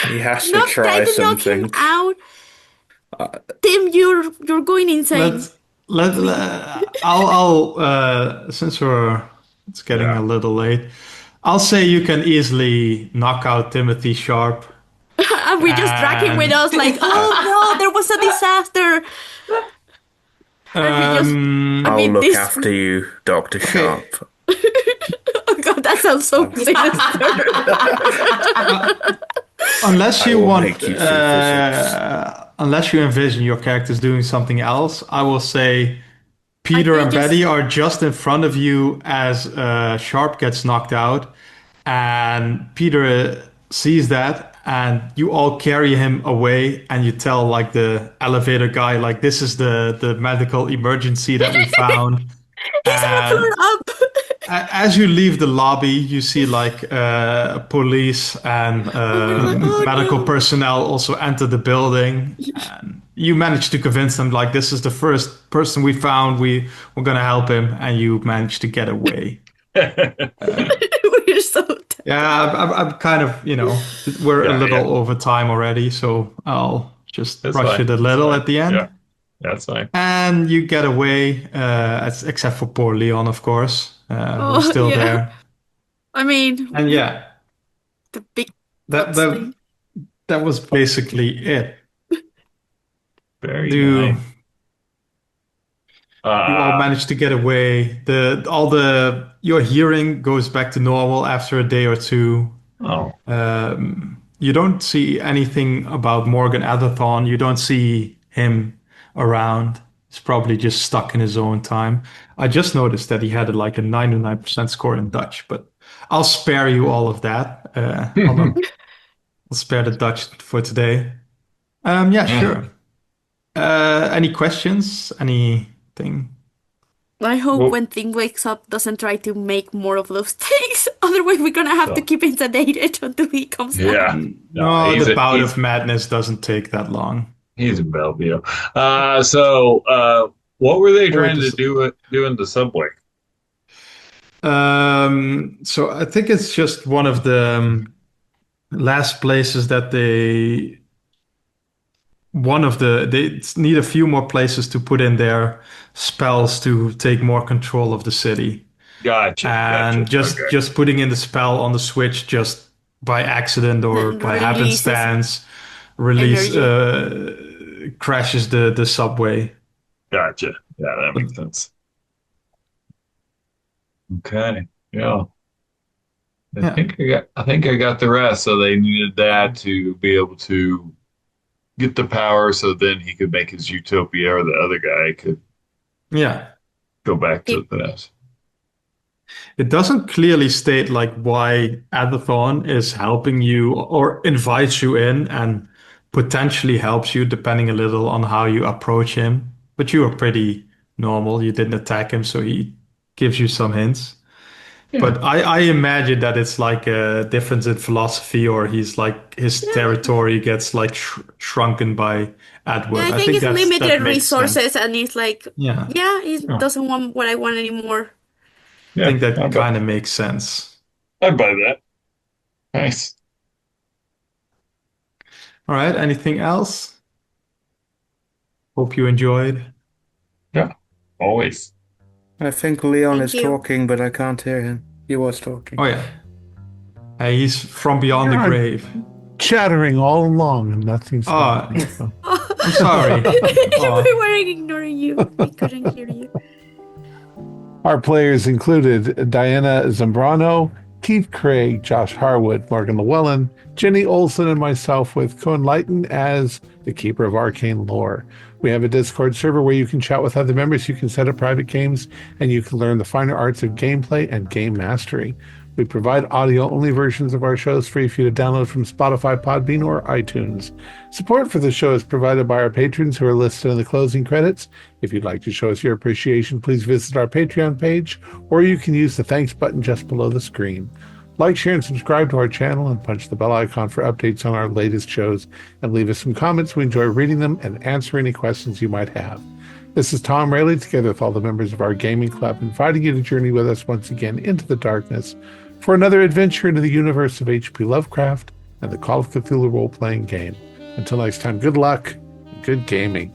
he has to try Try to knock him something. out. Tim, you're going insane. I'll since it's getting a little late, I'll say you can easily knock out Timothy Sharp. And we just drag him with us like, oh no, there was a disaster. I'll look after you, Dr. Sharp. Oh god, that sounds so sinister. Unless I you will want, make you feel unless you envision your characters doing something else, I will say Peter I and just- Betty are just in front of you as Sharp gets knocked out, and Peter sees that, and you all carry him away, and you tell like the elevator guy, like, this is the medical emergency that we found. He's on the floor up. As you leave the lobby, you see like police and medical personnel also enter the building. And you manage to convince them like, this is the first person we found. We're gonna help him, and you manage to get away. We're so dead. Yeah, I'm kind of, we're a Yeah, little yeah. over time already, so I'll just That's rush fine. it a little That's at the end. Yeah, that's fine. And you get away, except for poor Leon, of course, who's still yeah. there. I mean, And yeah, the big that box that thing. that was basically it. Very You nice. all managed to get away. Your hearing goes back to normal after a day or two. Oh, You don't see anything about Morgan Atherton. You don't see him around. He's probably just stuck in his own time. I just noticed that he had like a 99% score in Dutch, but I'll spare you all of that. I'll spare the Dutch for today. Yeah, sure. Any questions? Anything? I hope Well- when Thing wakes up doesn't try to make more of those things. Otherwise, we're gonna have to keep him sedated until he comes down. yeah. No, he's the a- bout he's- of madness doesn't take that long. He's in Bellevue. So, what were they trying to just- do in the subway? So I think it's just one of the last places that they need a few more places to put in their spells to take more control of the city. Gotcha. And gotcha. just putting in the spell on the switch just by accident or And by releases happenstance crashes the subway. Gotcha. Yeah, that makes sense. Okay. Yeah. Yeah. I think I got the rest. So they needed that to be able to get the power, so then he could make his utopia, or the other guy could Yeah. go back to the past. It doesn't clearly state like why Atherton is helping you or invites you in and potentially helps you depending a little on how you approach him. But you are pretty normal. You didn't attack him, so he gives you some hints. Yeah. But I imagine that it's like a difference in philosophy, or he's like his territory gets like shrunken by Edward. Yeah, I think it's that limited makes resources, sense. and he's like, Yeah, yeah, he Yeah. doesn't want what I want anymore. I think that I'd kind of makes sense. buy that. Nice. All right, anything else? Hope you enjoyed. Yeah, always. I think Leon Thank is you. talking, but I can't hear him. He was talking. Oh, yeah. He's from beyond the Yeah. grave. Chattering all along and nothing's happening. So. I'm sorry. We weren't ignoring you. We couldn't hear you. Our players included Diana Zambrano, Keith Craig, Josh Harwood, Morgan Llewellyn, Jenny Olson, and myself with Koen Leijten as the Keeper of Arcane Lore. We have a Discord server where you can chat with other members, you can set up private games, and you can learn the finer arts of gameplay and game mastery. We provide audio-only versions of our shows free for you to download from Spotify, Podbean, or iTunes. Support for the show is provided by our patrons who are listed in the closing credits. If you'd like to show us your appreciation, please visit our Patreon page, or you can use the thanks button just below the screen. Like, share, and subscribe to our channel, and punch the bell icon for updates on our latest shows, and leave us some comments. We enjoy reading them and answer any questions you might have. This is Thom Raley, together with all the members of our gaming club, inviting you to journey with us once again into the darkness for another adventure into the universe of H.P. Lovecraft and the Call of Cthulhu role-playing game. Until next time, good luck and good gaming.